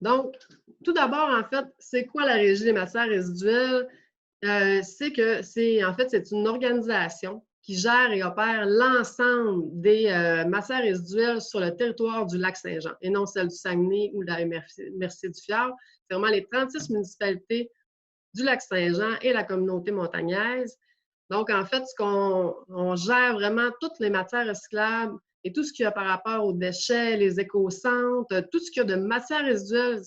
Donc, tout d'abord, en fait, c'est quoi la Régie des matières résiduelles? En fait, c'est une organisation qui gère et opère l'ensemble des matières résiduelles sur le territoire du Lac-Saint-Jean et non celle du Saguenay ou de la MRC du Fjord. C'est vraiment les 36 municipalités du Lac-Saint-Jean et la communauté montagnaise. Donc, en fait, on gère vraiment toutes les matières recyclables et tout ce qu'il y a par rapport aux déchets, les éco-centres, tout ce qu'il y a de matières résiduelles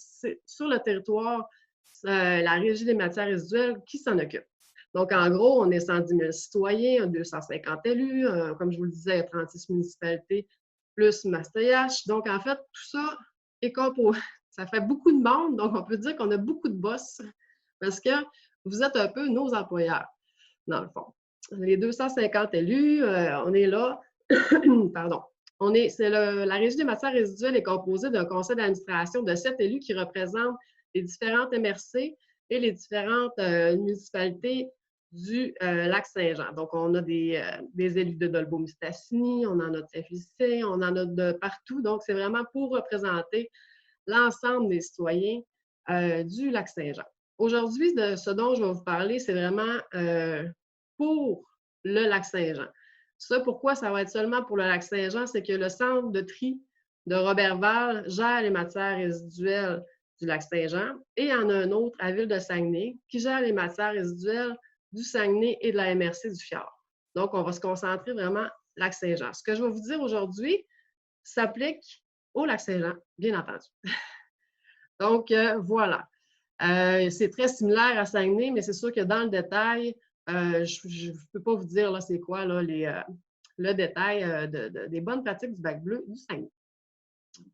sur le territoire, la Régie des matières résiduelles qui s'en occupe. Donc, en gros, on est 110 000 citoyens, 250 élus, comme je vous le disais, 36 municipalités, plus MasterH. Donc, en fait, tout ça est composé. Ça fait beaucoup de monde, donc on peut dire qu'on a beaucoup de boss parce que vous êtes un peu nos employeurs, dans le fond. Les 250 élus, on est là. Pardon. La Régie des matières résiduelles est composée d'un conseil d'administration de 7 élus qui représentent les différentes MRC et les différentes municipalités du Lac-Saint-Jean. Donc, on a des élus de Dolbeau-Mistassini, on en a de Saint-Félicien, on en a de partout. Donc, c'est vraiment pour représenter l'ensemble des citoyens du Lac-Saint-Jean. Aujourd'hui, de ce dont je vais vous parler, c'est vraiment pour le Lac-Saint-Jean. Ça, pourquoi ça va être seulement pour le Lac-Saint-Jean, c'est que le centre de tri de Roberval gère les matières résiduelles du Lac-Saint-Jean et il y en a un autre à Ville-de-Saguenay qui gère les matières résiduelles du Saguenay et de la MRC du Fjord. Donc, on va se concentrer vraiment Lac-Saint-Jean. Ce que je vais vous dire aujourd'hui s'applique au Lac-Saint-Jean, bien entendu. Donc, voilà. C'est très similaire à Saguenay, mais c'est sûr que dans le détail, je ne peux pas vous dire c'est quoi là, le détail des bonnes pratiques du bac bleu du Saguenay.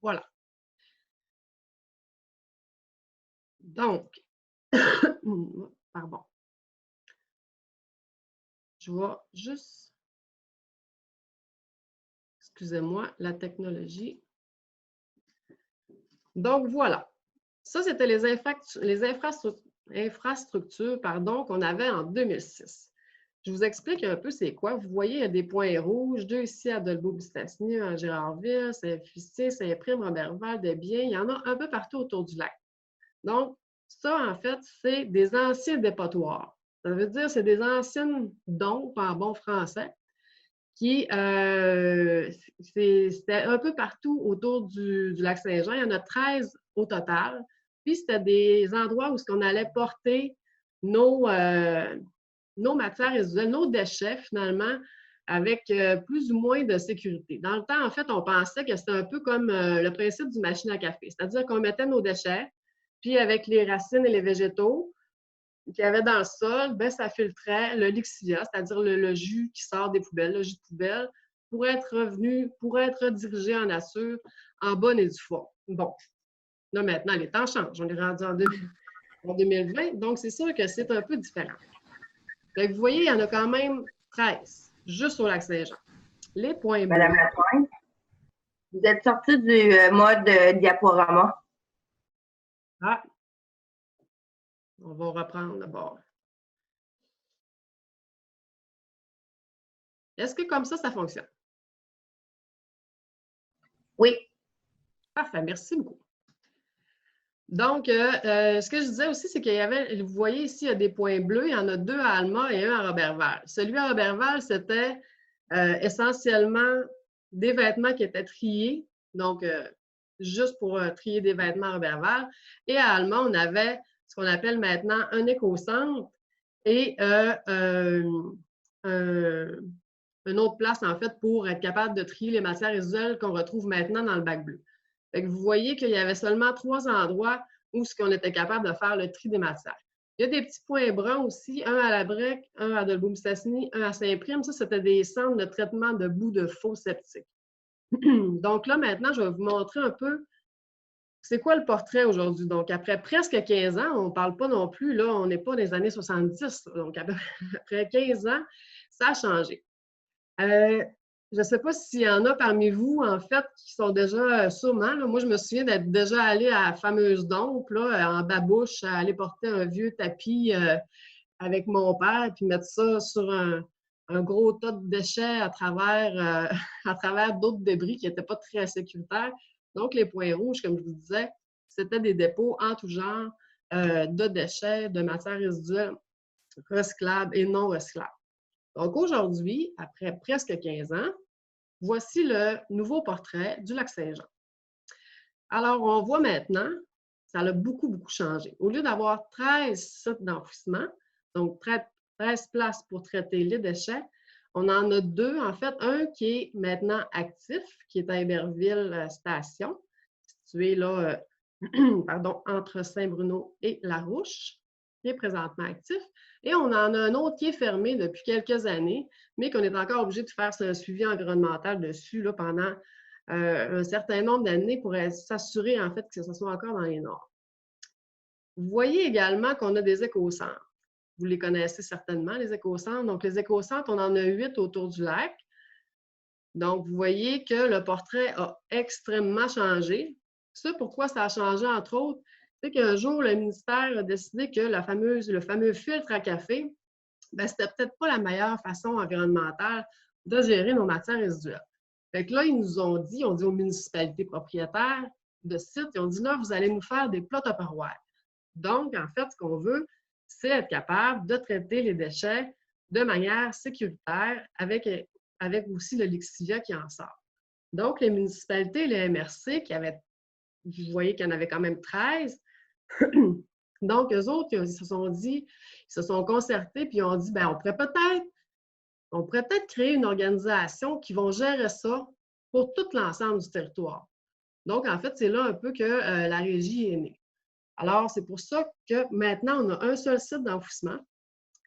Voilà. Donc, pardon. Je vais juste, excusez-moi, la technologie. Donc, voilà. Ça, c'était les infrastructures qu'on avait en 2006. Je vous explique un peu c'est quoi. Vous voyez, il y a des points rouges, 2 ici à Dolbeau-Mistassini, à Gérardville, Saint-Félicien, Saint-Prime, Roberval, Desbiens. Il y en a un peu partout autour du lac. Donc, ça, en fait, c'est des anciens dépotoirs. Ça veut dire que c'est des anciennes dompes en bon français qui, c'était un peu partout autour du Lac-Saint-Jean. Il y en a 13 au total. Puis, c'était des endroits où on allait porter nos matières résiduelles, nos déchets, finalement, avec plus ou moins de sécurité. Dans le temps, en fait, on pensait que c'était un peu comme le principe du machine à café. C'est-à-dire qu'on mettait nos déchets, puis avec les racines et les végétaux qu'il y avait dans le sol, ben, ça filtrait le lixiviat, c'est-à-dire le jus qui sort des poubelles, le jus de poubelle, pour être dirigé en nature, en bonne et due forme. Bon, là maintenant, les temps changent. On est rendu en 2020, donc c'est sûr que c'est un peu différent. Donc, vous voyez, il y en a quand même 13, juste au Lac-Saint-Jean. Les points bleus. Madame Lapointe, vous êtes sortie du mode diaporama. Ah, on va reprendre d'abord. Est-ce que comme ça fonctionne? Oui. Parfait, merci beaucoup. Donc, ce que je disais aussi, c'est qu'il y avait, vous voyez ici, il y a des points bleus, il y en a 2 à Alma et 1 à Roberval. Celui à Roberval, c'était essentiellement des vêtements qui étaient triés, donc juste pour trier des vêtements à Roberval. Et à Alma, on avait ce qu'on appelle maintenant un éco-centre et une autre place, en fait, pour être capable de trier les matières résiduelles qu'on retrouve maintenant dans le bac bleu. Fait que vous voyez qu'il y avait seulement 3 endroits où on était capable de faire le tri des matières. Il y a des petits points bruns aussi, un à la Brec, un à Dolbeau-Mistassini, un à Saint-Prime. Ça, c'était des centres de traitement de boue de faux septiques. Donc là, maintenant, je vais vous montrer un peu c'est quoi le portrait aujourd'hui. Donc, après presque 15 ans, on ne parle pas non plus, là, on n'est pas dans les années 70. Donc, après 15 ans, ça a changé. Je ne sais pas s'il y en a parmi vous, en fait, qui sont déjà sûrement. Là, moi, je me souviens d'être déjà allée à la fameuse dompe, là, en babouche, à aller porter un vieux tapis avec mon père, puis mettre ça sur un gros tas de déchets à travers, à travers d'autres débris qui n'étaient pas très sécuritaires. Donc, les points rouges, comme je vous disais, c'était des dépôts en tout genre de déchets, de matières résiduelles recyclables et non recyclables. Donc aujourd'hui, après presque 15 ans, voici le nouveau portrait du Lac-Saint-Jean. Alors, on voit maintenant, ça a beaucoup, beaucoup changé. Au lieu d'avoir 13 sites d'enfouissement, donc 13 places pour traiter les déchets, on en a 2, en fait. Un qui est maintenant actif, qui est à Héberville Station, situé là, pardon, entre Saint-Bruno et Larouche, qui est présentement actif. Et on en a un autre qui est fermé depuis quelques années, mais qu'on est encore obligé de faire ce suivi environnemental dessus là, pendant un certain nombre d'années pour s'assurer en fait que ce soit encore dans les normes. Vous voyez également qu'on a des écocentres. Vous les connaissez certainement, les écocentres. Donc, les écocentres, on en a 8 autour du lac. Donc, vous voyez que le portrait a extrêmement changé. Ça, pourquoi ça a changé, entre autres, c'est qu'un jour, le ministère a décidé que le fameux filtre à café, bien, c'était peut-être pas la meilleure façon environnementale de gérer nos matières résiduelles. Fait que là, ils nous ont dit, on dit aux municipalités propriétaires de sites, ils ont dit là, vous allez nous faire des plots Tupperware. Donc, en fait, ce qu'on veut, c'est être capable de traiter les déchets de manière sécuritaire avec aussi le Lixivia qui en sort. Donc, les municipalités, les MRC, vous voyez qu'il y en avait quand même 13. Donc, eux autres, ils se sont concertés, puis ils ont dit, bien, on pourrait peut-être créer une organisation qui va gérer ça pour tout l'ensemble du territoire. Donc, en fait, c'est là un peu que la régie est née. Alors, c'est pour ça que maintenant, on a un seul site d'enfouissement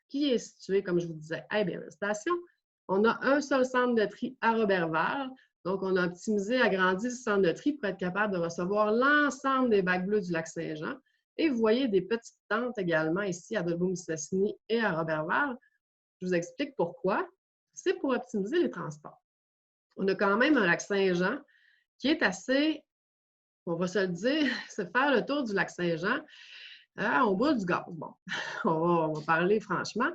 qui est situé, comme je vous disais, à Héberville Station. On a un seul centre de tri à Roberval. Donc, on a optimisé, agrandi le centre de tri pour être capable de recevoir l'ensemble des bacs bleus du Lac-Saint-Jean. Et vous voyez des petites tentes également ici à Dolbeau-Mistassini et à Roberval. Je vous explique pourquoi. C'est pour optimiser les transports. On a quand même un Lac-Saint-Jean qui est assez, on va se le dire, c'est faire le tour du Lac-Saint-Jean. On brûle du gaz. Bon, on va parler franchement.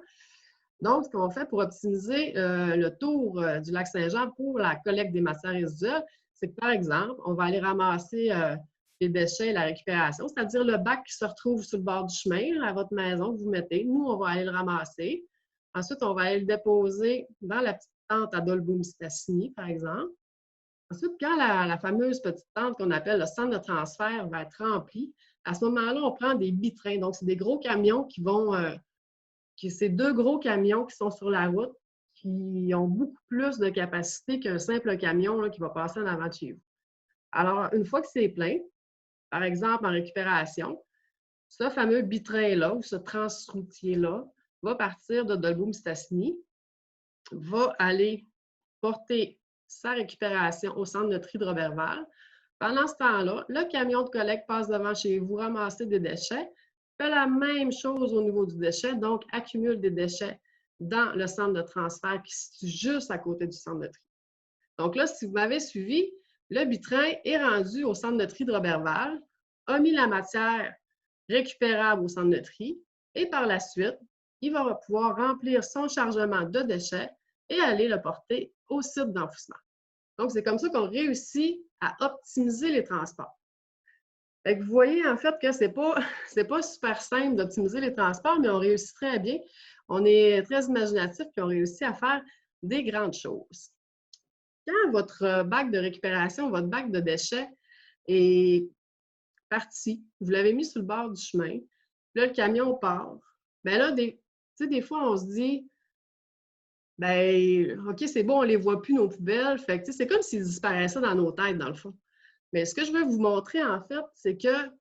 Donc, ce qu'on fait pour optimiser le tour du Lac-Saint-Jean pour la collecte des matières résiduelles, c'est que, par exemple, on va aller ramasser les déchets et la récupération, c'est-à-dire le bac qui se retrouve sur le bord du chemin, à votre maison, que vous mettez. Nous, on va aller le ramasser. Ensuite, on va aller le déposer dans la petite tente à Dolbeau-Mistassini, par exemple. Ensuite, quand la fameuse petite tente qu'on appelle le centre de transfert va être remplie, à ce moment-là, on prend des bitrains. Donc, c'est des gros camions qui vont... c'est 2 gros camions qui sont sur la route, qui ont beaucoup plus de capacité qu'un simple camion là, qui va passer en avant de chez vous. Alors, une fois que c'est plein, par exemple en récupération, ce fameux bitrain-là ou ce transroutier-là va partir de Dolbeau-Mistassini, va aller porter sa récupération au centre de tri de Roberval. Pendant ce temps-là, le camion de collecte passe devant chez vous, ramasser des déchets, fait la même chose au niveau du déchet, donc accumule des déchets dans le centre de transfert qui se situe juste à côté du centre de tri. Donc là, si vous m'avez suivi, le bitrain est rendu au centre de tri de Roberval, a mis la matière récupérable au centre de tri et par la suite, il va pouvoir remplir son chargement de déchets et aller le porter au site d'enfouissement. Donc, c'est comme ça qu'on réussit à optimiser les transports. Fait que vous voyez en fait que c'est pas super simple d'optimiser les transports, mais on réussit très bien. On est très imaginatif et on réussit à faire des grandes choses. Quand votre bac de récupération, votre bac de déchets est parti, vous l'avez mis sur le bord du chemin, là, le camion part, bien là, des fois, on se dit, bien, OK, c'est bon, on ne les voit plus, nos poubelles. Fait que, c'est comme s'ils disparaissaient dans nos têtes, dans le fond. Mais ce que je veux vous montrer, en fait, c'est que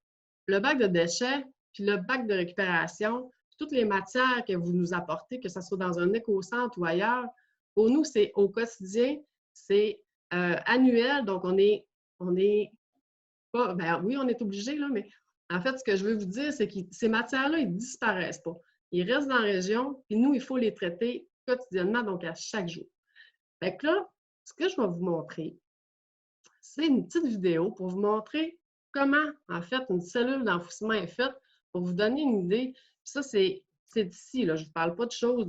le bac de déchets, puis le bac de récupération, toutes les matières que vous nous apportez, que ce soit dans un éco-centre ou ailleurs, pour nous, c'est au quotidien, c'est annuel. Donc, on est pas, ben oui, on est obligé, là, mais en fait, ce que je veux vous dire, c'est que ces matières-là, ils ne disparaissent pas. Ils restent dans la région, puis nous, il faut les traiter quotidiennement, donc à chaque jour. Fait que là, ce que je vais vous montrer, c'est une petite vidéo pour vous montrer comment, en fait, une cellule d'enfouissement est faite, pour vous donner une idée. Puis ça, c'est d'ici, là. Je ne vous parle pas de choses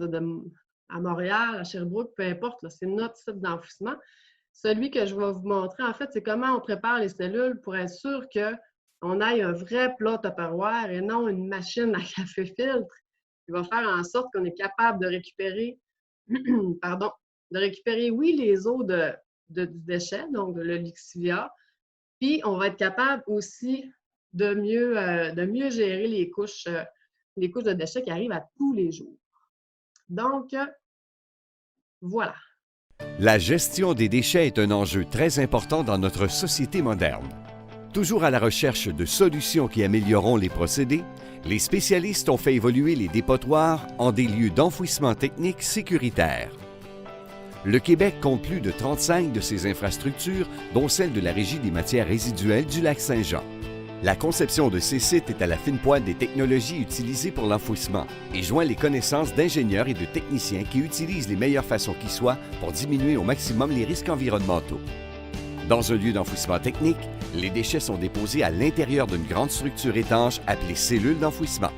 à Montréal, à Sherbrooke, peu importe, c'est notre site d'enfouissement. Celui que je vais vous montrer, en fait, c'est comment on prépare les cellules pour être sûr on ait un vrai plat Tupperware et non une machine à café filtre qui va faire en sorte qu'on est capable de récupérer, pardon, de récupérer, oui, les eaux du déchet, donc le lixivia, puis on va être capable aussi de mieux gérer les couches de déchets qui arrivent à tous les jours. Donc, voilà. La gestion des déchets est un enjeu très important dans notre société moderne. Toujours à la recherche de solutions qui amélioreront les procédés, les spécialistes ont fait évoluer les dépotoirs en des lieux d'enfouissement technique sécuritaires. Le Québec compte plus de 35 de ces infrastructures, dont celle de la Régie des matières résiduelles du Lac-Saint-Jean. La conception de ces sites est à la fine pointe des technologies utilisées pour l'enfouissement et joint les connaissances d'ingénieurs et de techniciens qui utilisent les meilleures façons qui soient pour diminuer au maximum les risques environnementaux. Dans un lieu d'enfouissement technique, les déchets sont déposés à l'intérieur d'une grande structure étanche appelée cellule d'enfouissement.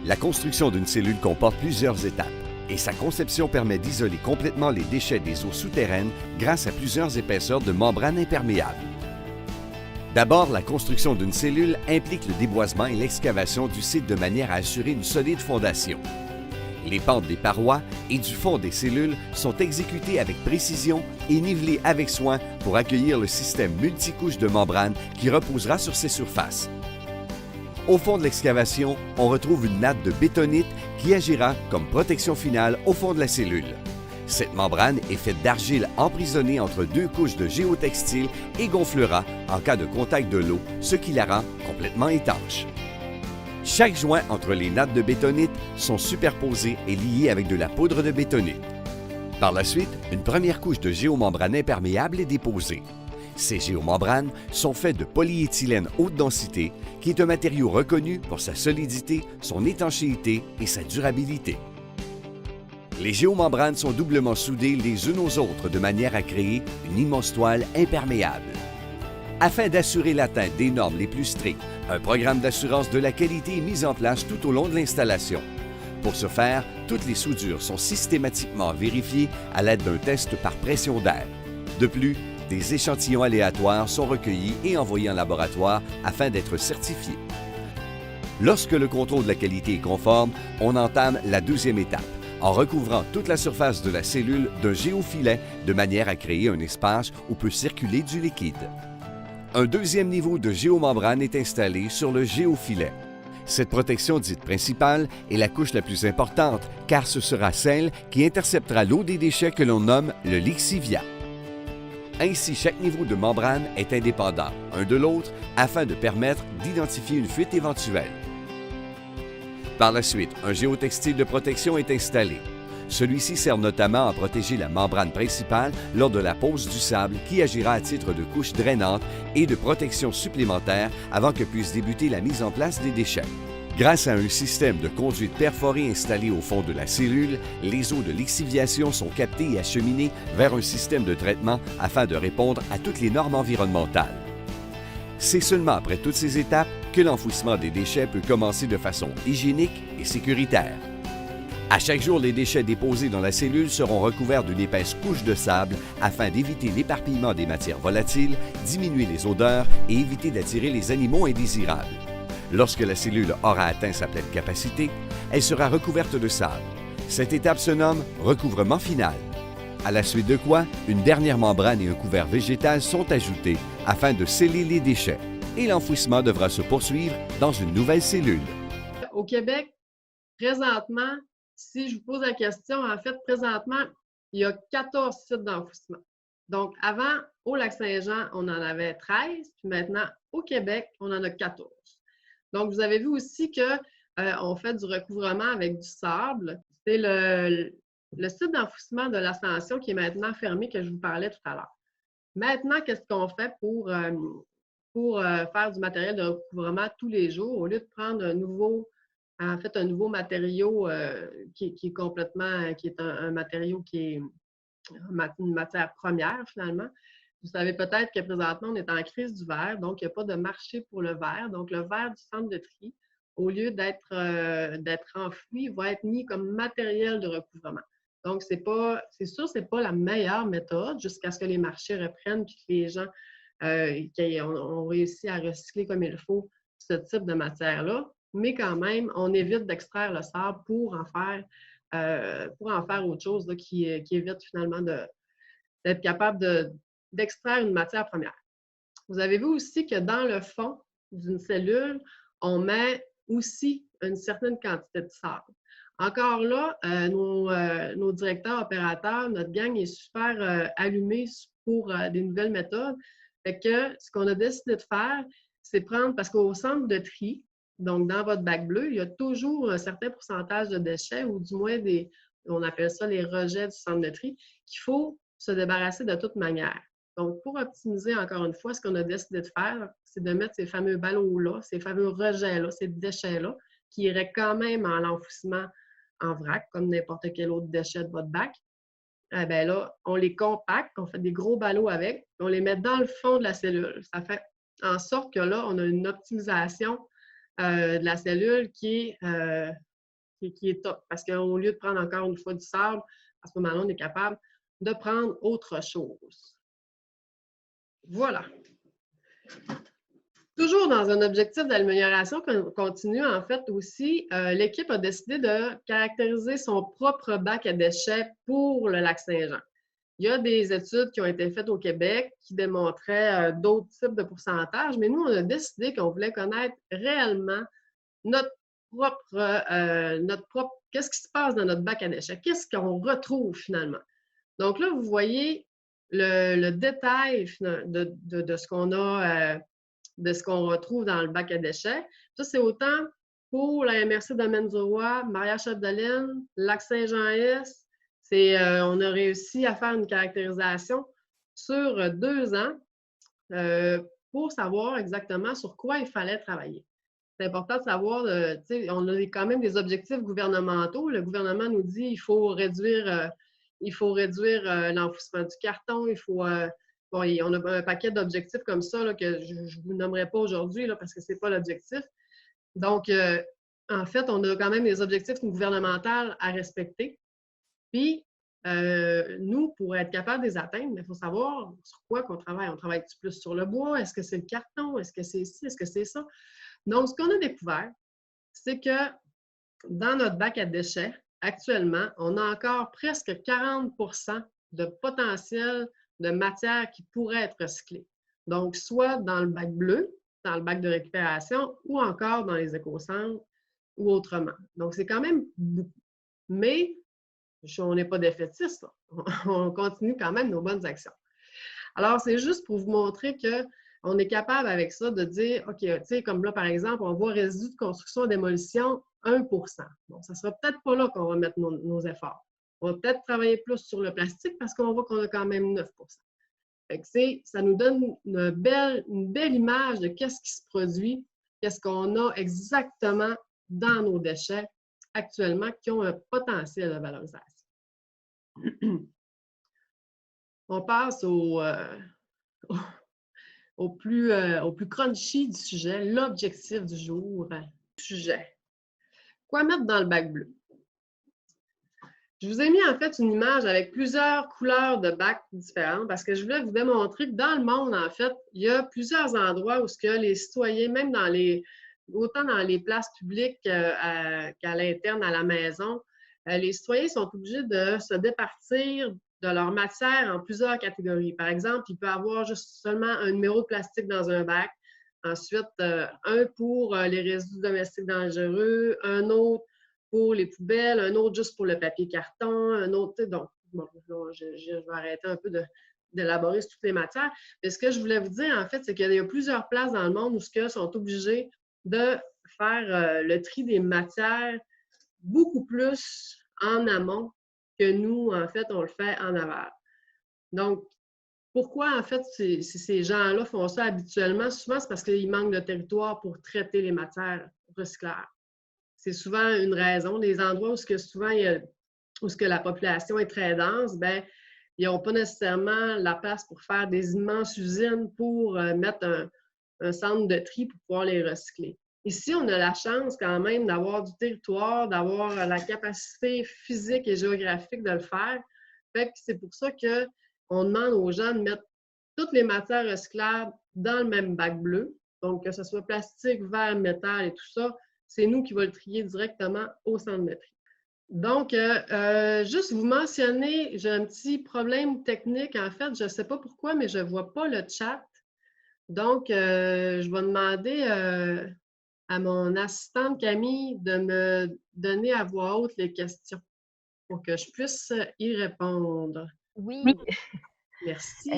La construction d'une cellule comporte plusieurs étapes et sa conception permet d'isoler complètement les déchets des eaux souterraines grâce à plusieurs épaisseurs de membranes imperméables. D'abord, la construction d'une cellule implique le déboisement et l'excavation du site de manière à assurer une solide fondation. Les pentes des parois et du fond des cellules sont exécutées avec précision et nivelées avec soin pour accueillir le système multicouche de membranes qui reposera sur ces surfaces. Au fond de l'excavation, on retrouve une natte de bétonite qui agira comme protection finale au fond de la cellule. Cette membrane est faite d'argile emprisonnée entre deux couches de géotextile et gonflera en cas de contact de l'eau, ce qui la rend complètement étanche. Chaque joint entre les nattes de bétonite sont superposés et liés avec de la poudre de bétonite. Par la suite, une première couche de géomembrane imperméable est déposée. Ces géomembranes sont faites de polyéthylène haute densité, qui est un matériau reconnu pour sa solidité, son étanchéité et sa durabilité. Les géomembranes sont doublement soudées les unes aux autres de manière à créer une immense toile imperméable. Afin d'assurer l'atteinte des normes les plus strictes, un programme d'assurance de la qualité est mis en place tout au long de l'installation. Pour ce faire, toutes les soudures sont systématiquement vérifiées à l'aide d'un test par pression d'air. De plus, des échantillons aléatoires sont recueillis et envoyés en laboratoire afin d'être certifiés. Lorsque le contrôle de la qualité est conforme, on entame la deuxième étape, en recouvrant toute la surface de la cellule d'un géofilet de manière à créer un espace où peut circuler du liquide. Un deuxième niveau de géomembrane est installé sur le géofilet. Cette protection dite principale est la couche la plus importante car ce sera celle qui interceptera l'eau des déchets que l'on nomme le lixivia. Ainsi, chaque niveau de membrane est indépendant un de l'autre afin de permettre d'identifier une fuite éventuelle. Par la suite, un géotextile de protection est installé. Celui-ci sert notamment à protéger la membrane principale lors de la pose du sable qui agira à titre de couche drainante et de protection supplémentaire avant que puisse débuter la mise en place des déchets. Grâce à un système de conduite perforée installé au fond de la cellule, les eaux de lixiviation sont captées et acheminées vers un système de traitement afin de répondre à toutes les normes environnementales. C'est seulement après toutes ces étapes que l'enfouissement des déchets peut commencer de façon hygiénique et sécuritaire. À chaque jour, les déchets déposés dans la cellule seront recouverts d'une épaisse couche de sable afin d'éviter l'éparpillement des matières volatiles, diminuer les odeurs et éviter d'attirer les animaux indésirables. Lorsque la cellule aura atteint sa pleine capacité, elle sera recouverte de sable. Cette étape se nomme recouvrement final. À la suite de quoi, une dernière membrane et un couvert végétal sont ajoutés afin de sceller les déchets. Et l'enfouissement devra se poursuivre dans une nouvelle cellule. Au Québec, présentement, si je vous pose la question, en fait, présentement, il y a 14 sites d'enfouissement. Donc, avant, au Lac-Saint-Jean, on en avait 13, puis maintenant, au Québec, on en a 14. Donc, vous avez vu aussi qu'on fait du recouvrement avec du sable. C'est le site d'enfouissement de l'Ascension qui est maintenant fermé, que je vous parlais tout à l'heure. Maintenant, qu'est-ce qu'on fait pour faire du matériel de recouvrement tous les jours, au lieu de prendre un nouveau matériau qui est un matériau qui est une matière première finalement. Vous savez peut-être que présentement, on est en crise du verre, donc il n'y a pas de marché pour le verre. Donc, le verre du centre de tri, au lieu d'être enfoui, va être mis comme matériel de recouvrement. Donc, c'est sûr, ce n'est pas la meilleure méthode jusqu'à ce que les marchés reprennent et que les gens on réussit à recycler comme il faut ce type de matière-là, mais quand même, on évite d'extraire le sable pour en faire autre chose là, qui évite finalement d'être capable d'extraire une matière première. Vous avez vu aussi que dans le fond d'une cellule, on met aussi une certaine quantité de sable. Encore là, nos directeurs opérateurs, notre gang est super allumés pour des nouvelles méthodes. Fait que ce qu'on a décidé de faire, c'est prendre, parce qu'au centre de tri, donc dans votre bac bleu, il y a toujours un certain pourcentage de déchets, ou du moins on appelle ça les rejets du centre de tri, qu'il faut se débarrasser de toute manière. Donc, pour optimiser, encore une fois, ce qu'on a décidé de faire, c'est de mettre ces fameux ballots-là, ces fameux rejets-là, ces déchets-là, qui iraient quand même en l'enfouissement en vrac, comme n'importe quel autre déchet de votre bac. Eh bien là, on les compacte, on fait des gros ballots avec, on les met dans le fond de la cellule. Ça fait en sorte que là, on a une optimisation de la cellule qui est top. Parce qu'au lieu de prendre encore une fois du sable, à ce moment-là, on est capable de prendre autre chose. Voilà. Toujours dans un objectif d'amélioration continue, en fait, aussi, l'équipe a décidé de caractériser son propre bac à déchets pour le lac Saint-Jean. Il y a des études qui ont été faites au Québec qui démontraient d'autres types de pourcentages, mais nous, on a décidé qu'on voulait connaître réellement notre propre, qu'est-ce qui se passe dans notre bac à déchets, qu'est-ce qu'on retrouve finalement. Donc là, vous voyez le détail de ce qu'on a, de ce qu'on retrouve dans le bac à déchets. Ça, c'est autant pour la MRC Domaine du Roi, Maria-Chapdelaine, Lac-Saint-Jean-Est. On a réussi à faire une caractérisation sur 2 ans pour savoir exactement sur quoi il fallait travailler. C'est important de savoir, on a quand même des objectifs gouvernementaux. Le gouvernement nous dit qu'il faut réduire l'enfouissement du carton, on a un paquet d'objectifs comme ça là, que je ne vous nommerai pas aujourd'hui parce que ce n'est pas l'objectif. Donc, en fait, on a quand même des objectifs gouvernementaux à respecter. Puis, nous, pour être capable de les atteindre, il faut savoir sur quoi qu'on travaille. On travaille plus sur le bois? Est-ce que c'est le carton? Est-ce que c'est ci? Est-ce que c'est ça? Donc, ce qu'on a découvert, c'est que dans notre bac à déchets, actuellement, on a encore presque 40 de potentiel de matière qui pourrait être recyclée. Donc, soit dans le bac bleu, dans le bac de récupération, ou encore dans les écocentres, ou autrement. Donc, c'est quand même beaucoup. Mais on n'est pas défaitiste. On continue quand même nos bonnes actions. Alors, c'est juste pour vous montrer qu'on est capable avec ça de dire, OK, tu sais, comme là, par exemple, on voit résidus de construction et démolition, 1 Bon, ça ne sera peut-être pas là qu'on va mettre nos efforts. On va peut-être travailler plus sur le plastique parce qu'on voit qu'on a quand même 9 Fait que ça nous donne une belle image de qu'est-ce qui se produit, qu'est-ce qu'on a exactement dans nos déchets actuellement qui ont un potentiel de valorisation. On passe au plus crunchy du sujet, l'objectif du jour. Sujet. Quoi mettre dans le bac bleu? Je vous ai mis en fait une image avec plusieurs couleurs de bacs différentes parce que je voulais vous démontrer que dans le monde, en fait, il y a plusieurs endroits où les citoyens, même autant dans les places publiques qu'à l'interne, à la maison, les citoyens sont obligés de se départir de leur matière en plusieurs catégories. Par exemple, il peut y avoir juste seulement un numéro de plastique dans un bac. Ensuite, un pour les résidus domestiques dangereux, un autre pour les poubelles, un autre juste pour le papier carton, un autre, donc, bon, je vais arrêter un peu d'élaborer sur toutes les matières. Mais ce que je voulais vous dire, en fait, c'est qu'il y a plusieurs places dans le monde où ils sont obligés de faire le tri des matières beaucoup plus en amont que nous, en fait, on le fait en aval. Donc, pourquoi, en fait, ces gens-là font ça habituellement? Souvent, c'est parce qu'il manque de territoire pour traiter les matières recyclables. C'est souvent une raison. Les endroits où la population est très dense, bien, ils n'ont pas nécessairement la place pour faire des immenses usines pour mettre un centre de tri pour pouvoir les recycler. Ici, on a la chance quand même d'avoir du territoire, d'avoir la capacité physique et géographique de le faire. Fait que c'est pour ça qu'on demande aux gens de mettre toutes les matières recyclables dans le même bac bleu. Donc, que ce soit plastique, verre, métal et tout ça, c'est nous qui va le trier directement au centre de tri. Donc, juste vous mentionner, j'ai un petit problème technique. En fait, je ne sais pas pourquoi, mais je ne vois pas le chat. Donc, je vais demander à mon assistante Camille de me donner à voix haute les questions pour que je puisse y répondre. Oui. Merci.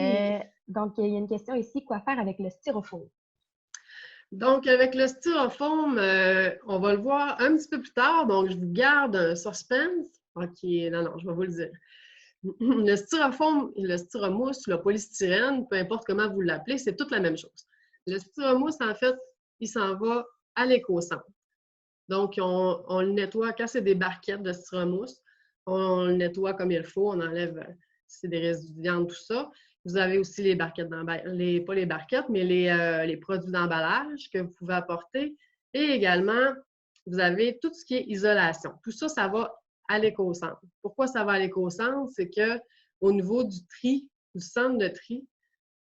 Donc, il y a une question ici, quoi faire avec le styrofoam? Donc, avec le styrofoam, on va le voir un petit peu plus tard. Donc, je vous garde un suspense. OK, non, je vais vous le dire. Le styrofoam, le styromousse, le polystyrène, peu importe comment vous l'appelez, c'est toute la même chose. Le styromousse, en fait, il s'en va à l'éco-centre. Donc, on le nettoie quand c'est des barquettes de styromousse. On le nettoie comme il faut. On enlève, si c'est des résidus de viande, tout ça. Vous avez aussi les barquettes d'emballage, pas les barquettes, mais les produits d'emballage que vous pouvez apporter. Et également, vous avez tout ce qui est isolation. Tout ça, ça va à l'éco-centre. Pourquoi ça va à l'éco-centre? C'est qu'au niveau du tri, du centre de tri,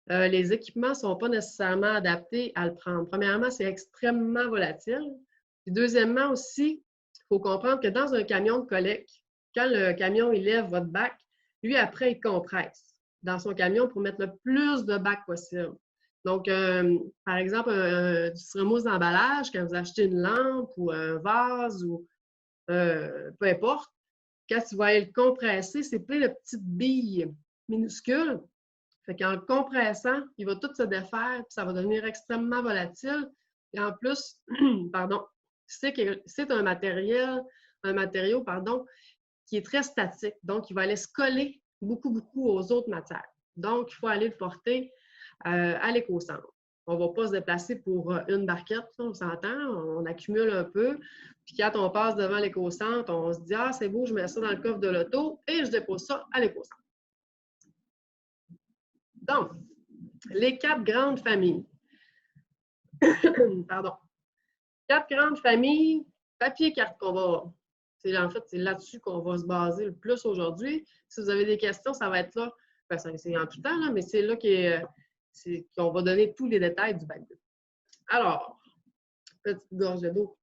les équipements ne sont pas nécessairement adaptés à le prendre. Premièrement, c'est extrêmement volatile. Puis deuxièmement aussi, il faut comprendre que dans un camion de collecte, quand le camion il lève votre bac, lui, après, il compresse dans son camion pour mettre le plus de bacs possible. Donc, par exemple, du styromousse d'emballage, quand vous achetez une lampe ou un vase ou peu importe, quand tu vas aller le compresser, c'est plein de petites billes minuscules. Fait qu'en le compressant, il va tout se défaire, puis ça va devenir extrêmement volatile. Et en plus, pardon, c'est un matériau, qui est très statique. Donc, il va aller se coller beaucoup aux autres matières. Donc, il faut aller le porter à l'éco-centre. On ne va pas se déplacer pour une barquette, on s'entend, on accumule un peu. Puis quand on passe devant l'éco-centre, on se dit « Ah, c'est beau, je mets ça dans le coffre de l'auto et je dépose ça à l'éco-centre. » Donc, les 4 grandes familles. Pardon. 4 grandes familles, papier, carton. En fait, c'est là-dessus qu'on va se baser le plus aujourd'hui. Si vous avez des questions, ça va être là. Enfin, c'est en tout temps, là, mais c'est là qu'on va donner tous les détails du bac bleu. Alors, petite gorgée d'eau.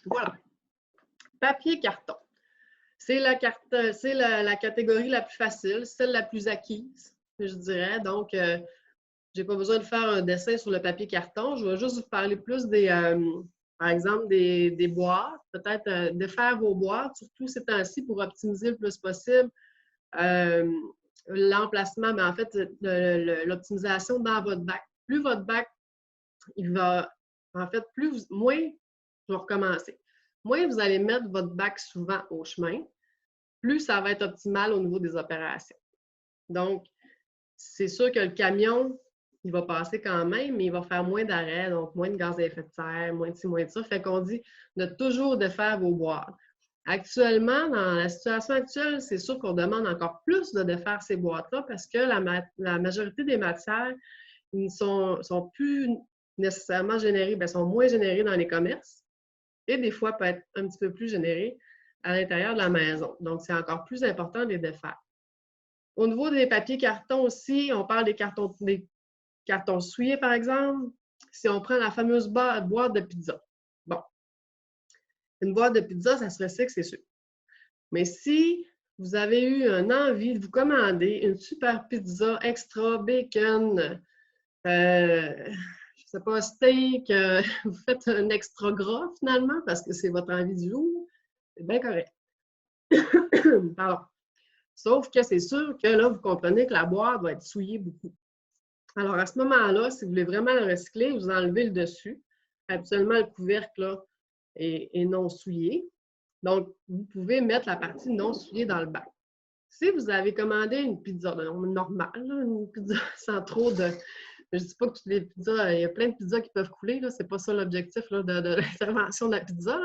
Voilà. Papier, carton. C'est la catégorie la plus facile, celle la plus acquise, je dirais. Donc, je n'ai pas besoin de faire un dessin sur le papier carton. Je vais juste vous parler plus par exemple, des boîtes. Peut-être de faire vos boîtes, surtout ces temps-ci, pour optimiser le plus possible l'emplacement, mais en fait, l'optimisation dans votre bac. Plus votre bac, il va, en fait, moins, je vais recommencer. Moins vous allez mettre votre bac souvent au chemin, plus ça va être optimal au niveau des opérations. Donc, c'est sûr que le camion, il va passer quand même, mais il va faire moins d'arrêts, donc moins de gaz à effet de serre, moins de ci, moins de ça. Fait qu'on dit de toujours défaire vos boîtes. Actuellement, dans la situation actuelle, c'est sûr qu'on demande encore plus de défaire ces boîtes-là parce que la majorité des matières ne sont plus nécessairement générées, bien, sont moins générées dans les commerces et des fois peuvent être un petit peu plus générées à l'intérieur de la maison. Donc, c'est encore plus important de les défaire. Au niveau des papiers cartons aussi, on parle des cartons souillés, par exemple. Si on prend la fameuse boîte de pizza. Bon, une boîte de pizza, ça se recycle, c'est sûr. Mais si vous avez eu une envie de vous commander une super pizza extra bacon, je ne sais pas, steak, vous faites un extra gras finalement parce que c'est votre envie du jour, c'est bien correct. Pardon. Sauf que c'est sûr que là, vous comprenez que la boîte va être souillée beaucoup. Alors, à ce moment-là, si vous voulez vraiment le recycler, vous enlevez le dessus. Habituellement, le couvercle là, est non souillé. Donc, vous pouvez mettre la partie non souillée dans le bac. Si vous avez commandé une pizza normale, une pizza sans trop de... Je ne dis pas que toutes les pizzas, il y a plein de pizzas qui peuvent couler, ce n'est pas ça l'objectif de l'intervention de la pizza.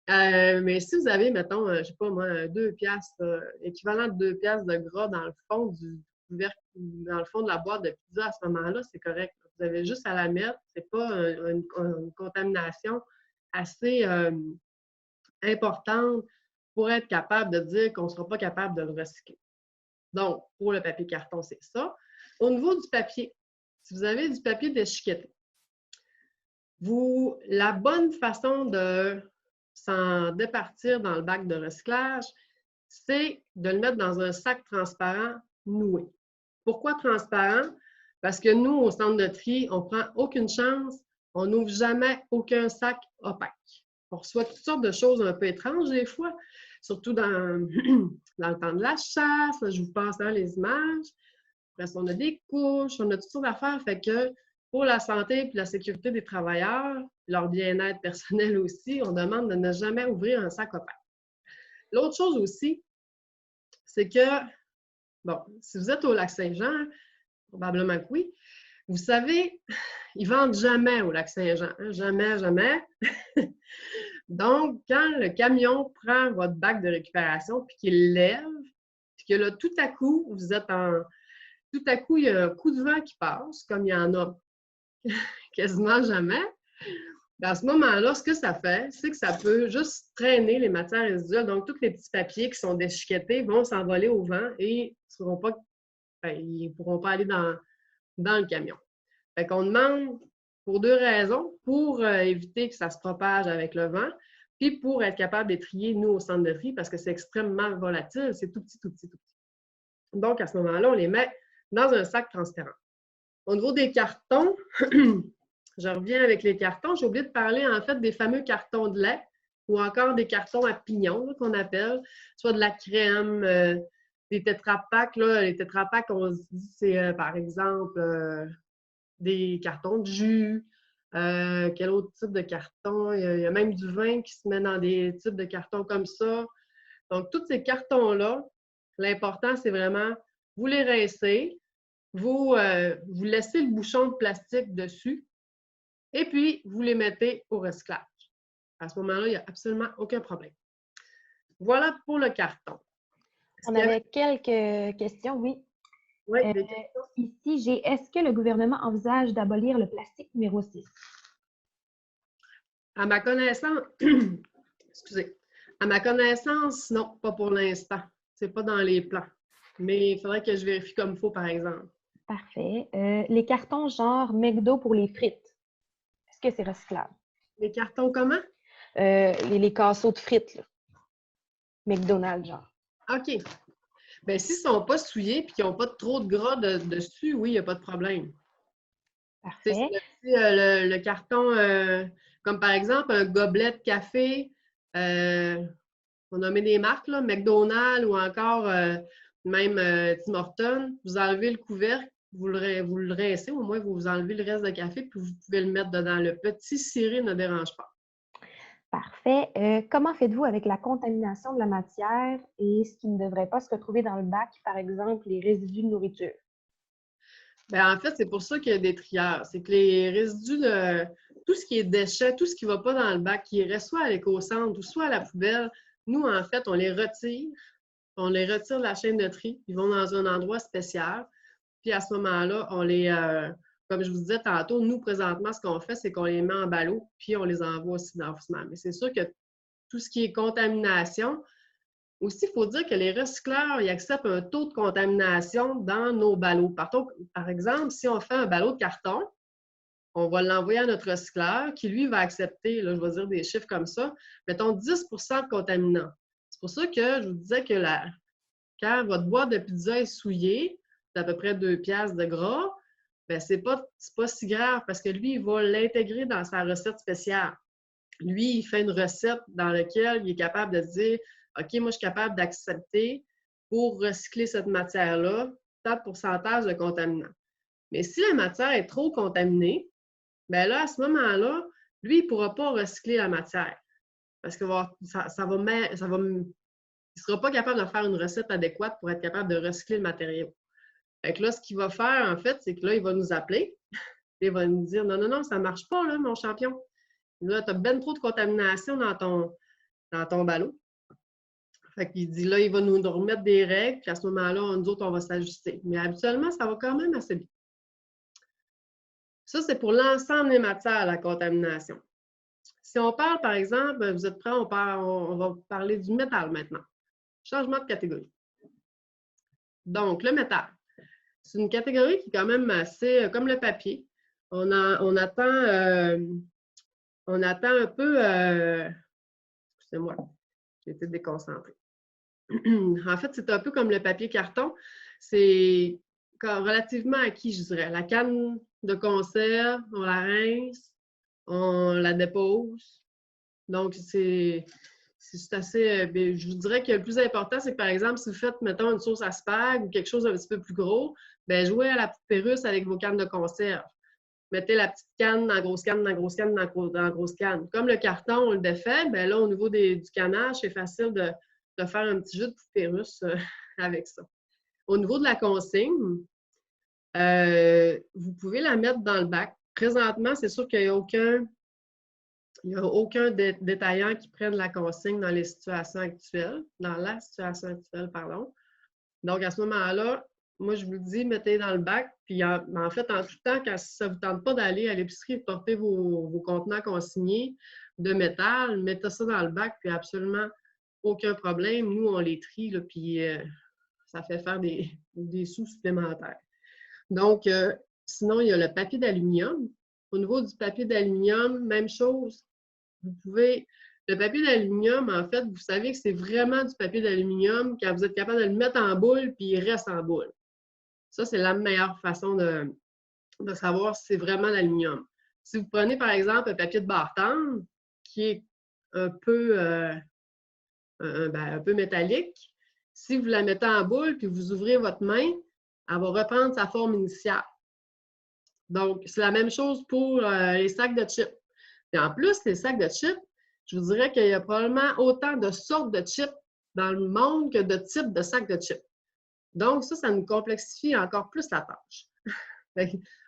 Mais si vous avez, mettons, je ne sais pas moi, 2 piastres, équivalent de 2 piastres de gras dans le fond du couvercle, dans le fond de la boîte de pizza, à ce moment-là, c'est correct. Vous avez juste à la mettre. Ce n'est pas une contamination assez importante pour être capable de dire qu'on ne sera pas capable de le recycler. Donc, pour le papier carton, c'est ça. Au niveau du papier, si vous avez du papier déchiqueté, la bonne façon de s'en départir dans le bac de recyclage, c'est de le mettre dans un sac transparent noué. Pourquoi transparent? Parce que nous, au centre de tri, on ne prend aucune chance, on n'ouvre jamais aucun sac opaque. On reçoit toutes sortes de choses un peu étranges des fois, surtout dans, dans le temps de la chasse. Là, je vous passe les images. Après, on a des couches, on a toutes sortes d'affaires. Fait que pour la santé et la sécurité des travailleurs, leur bien-être personnel aussi, on demande de ne jamais ouvrir un sac opaque. L'autre chose aussi, c'est que, bon, si vous êtes au Lac-Saint-Jean, probablement que oui, vous savez, ils ne vendent jamais au Lac-Saint-Jean. Hein? Jamais, jamais. Donc, quand le camion prend votre bac de récupération puis qu'il lève, puis que là, tout à coup, vous êtes en... Tout à coup, il y a un coup de vent qui passe, comme il y en a quasiment jamais. À ce moment-là, ce que ça fait, c'est que ça peut juste traîner les matières résiduelles. Donc, tous les petits papiers qui sont déchiquetés vont s'envoler au vent et ils ne pourront pas aller dans le camion. Fait qu'on demande pour deux raisons, pour éviter que ça se propage avec le vent, puis pour être capable de trier, nous, au centre de tri, parce que c'est extrêmement volatile, c'est tout petit, tout petit, tout petit. Donc, à ce moment-là, on les met dans un sac transparent. Au niveau des cartons, je reviens avec les cartons. J'ai oublié de parler, en fait, des fameux cartons de lait ou encore des cartons à pignon qu'on appelle, soit de la crème, des tétrapacks. Les tétrapacks, on se dit, c'est par exemple des cartons de jus. Quel autre type de carton? Il y a même du vin qui se met dans des types de cartons comme ça. Donc, tous ces cartons-là, l'important, c'est vraiment, vous les rincez, vous laissez le bouchon de plastique dessus et puis vous les mettez au recyclage. À ce moment-là, il n'y a absolument aucun problème. Voilà pour le carton. On avait quelques questions, oui. Oui, des questions. Ici, est-ce que le gouvernement envisage d'abolir le plastique numéro 6? À ma connaissance, excusez, à ma connaissance, non, pas pour l'instant. Ce n'est pas dans les plans. Mais il faudrait que je vérifie comme il faut, par exemple. Parfait. Les cartons genre McDo pour les frites, est-ce que c'est recyclable? Les cartons comment? Les casseaux de frites, là. McDonald's, genre. OK. Bien, s'ils ne sont pas souillés et qu'ils n'ont pas trop de gras dessus, oui, il n'y a pas de problème. Parfait. Le carton, comme par exemple un gobelet de café, on nommé des marques, là, McDonald's ou encore même Tim Hortons, vous enlevez le couvercle, vous le rincez, au moins vous enlevez le reste de café puis vous pouvez le mettre dedans. Le petit ciré ne dérange pas. Parfait. Comment faites-vous avec la contamination de la matière et ce qui ne devrait pas se retrouver dans le bac, par exemple les résidus de nourriture? Bien, en fait, c'est pour ça qu'il y a des trieurs. C'est que les résidus de tout ce qui est déchets, tout ce qui ne va pas dans le bac, qui irait soit à l'éco-centre ou soit à la poubelle, nous, en fait, on les retire de la chaîne de tri. Ils vont dans un endroit spécial. Puis à ce moment-là, comme je vous disais tantôt, nous, présentement, ce qu'on fait, c'est qu'on les met en ballot, puis on les envoie aussi d'enfouissement. Mais c'est sûr que tout ce qui est contamination, aussi, il faut dire que les recycleurs, ils acceptent un taux de contamination dans nos ballots. Par exemple, si on fait un ballot de carton, on va l'envoyer à notre recycleur qui, lui, va accepter, là, je vais dire des chiffres comme ça, mettons 10 de contaminants. C'est pour ça que je vous disais que quand votre boîte de pizza est souillée, c'est à peu près 2 piastres de gras, bien, c'est pas si grave parce que lui, il va l'intégrer dans sa recette spéciale. Lui, il fait une recette dans laquelle il est capable de dire OK, moi, je suis capable d'accepter pour recycler cette matière-là tant de pourcentage de contaminants. Mais si la matière est trop contaminée, bien là, à ce moment-là, lui, il ne pourra pas recycler la matière parce que il ne sera pas capable de faire une recette adéquate pour être capable de recycler le matériau. Fait que là, ce qu'il va faire, en fait, c'est que là, il va nous appeler et il va nous dire non, non, non, ça ne marche pas, là, mon champion. Là, tu as bien trop de contamination dans ton ballot. Fait qu'il dit là, il va nous remettre des règles, puis à ce moment-là, nous autres, on va s'ajuster. Mais habituellement, ça va quand même assez bien. Ça, c'est pour l'ensemble des matières, la contamination. Si on parle, par exemple, vous êtes prêts, on va parler du métal maintenant. Changement de catégorie. Donc, le métal. C'est une catégorie qui est quand même assez comme le papier. On attend un peu. Excusez-moi, j'ai été déconcentrée. En fait, c'est un peu comme le papier carton. C'est relativement acquis, je dirais. La canne de conserve, on la rince, on la dépose. Donc, c'est assez. Je vous dirais que le plus important, c'est que, par exemple, si vous faites, mettons, une sauce à spag ou quelque chose d'un petit peu plus gros, bien, jouez à la poupée russe avec vos cannes de conserve. Mettez la petite canne dans la grosse canne, dans la grosse canne, dans la grosse canne. Comme le carton, on le défait, bien là, au niveau du canage, c'est facile de faire un petit jus de poupée russe avec ça. Au niveau de la consigne, vous pouvez la mettre dans le bac. Présentement, c'est sûr qu'il n'y a aucun détaillant qui prenne la consigne dans la situation actuelle, pardon. Donc, à ce moment-là, moi, je vous dis, mettez dans le bac, puis en fait, en tout temps, quand ça ne vous tente pas d'aller à l'épicerie et porter vos contenants consignés de métal, mettez ça dans le bac, puis absolument aucun problème. Nous, on les trie, là, puis ça fait faire des sous supplémentaires. Donc, sinon, il y a le papier d'aluminium. Au niveau du papier d'aluminium, même chose. Vous pouvez... Le papier d'aluminium, en fait, vous savez que c'est vraiment du papier d'aluminium quand vous êtes capable de le mettre en boule puis il reste en boule. Ça, c'est la meilleure façon de savoir si c'est vraiment l'aluminium. Si vous prenez, par exemple, un papier de bar-tendre qui est un peu métallique, si vous la mettez en boule puis vous ouvrez votre main, elle va reprendre sa forme initiale. Donc, c'est la même chose pour les sacs de chips. Et en plus, les sacs de chips, je vous dirais qu'il y a probablement autant de sortes de chips dans le monde que de types de sacs de chips. Donc, ça nous complexifie encore plus la tâche.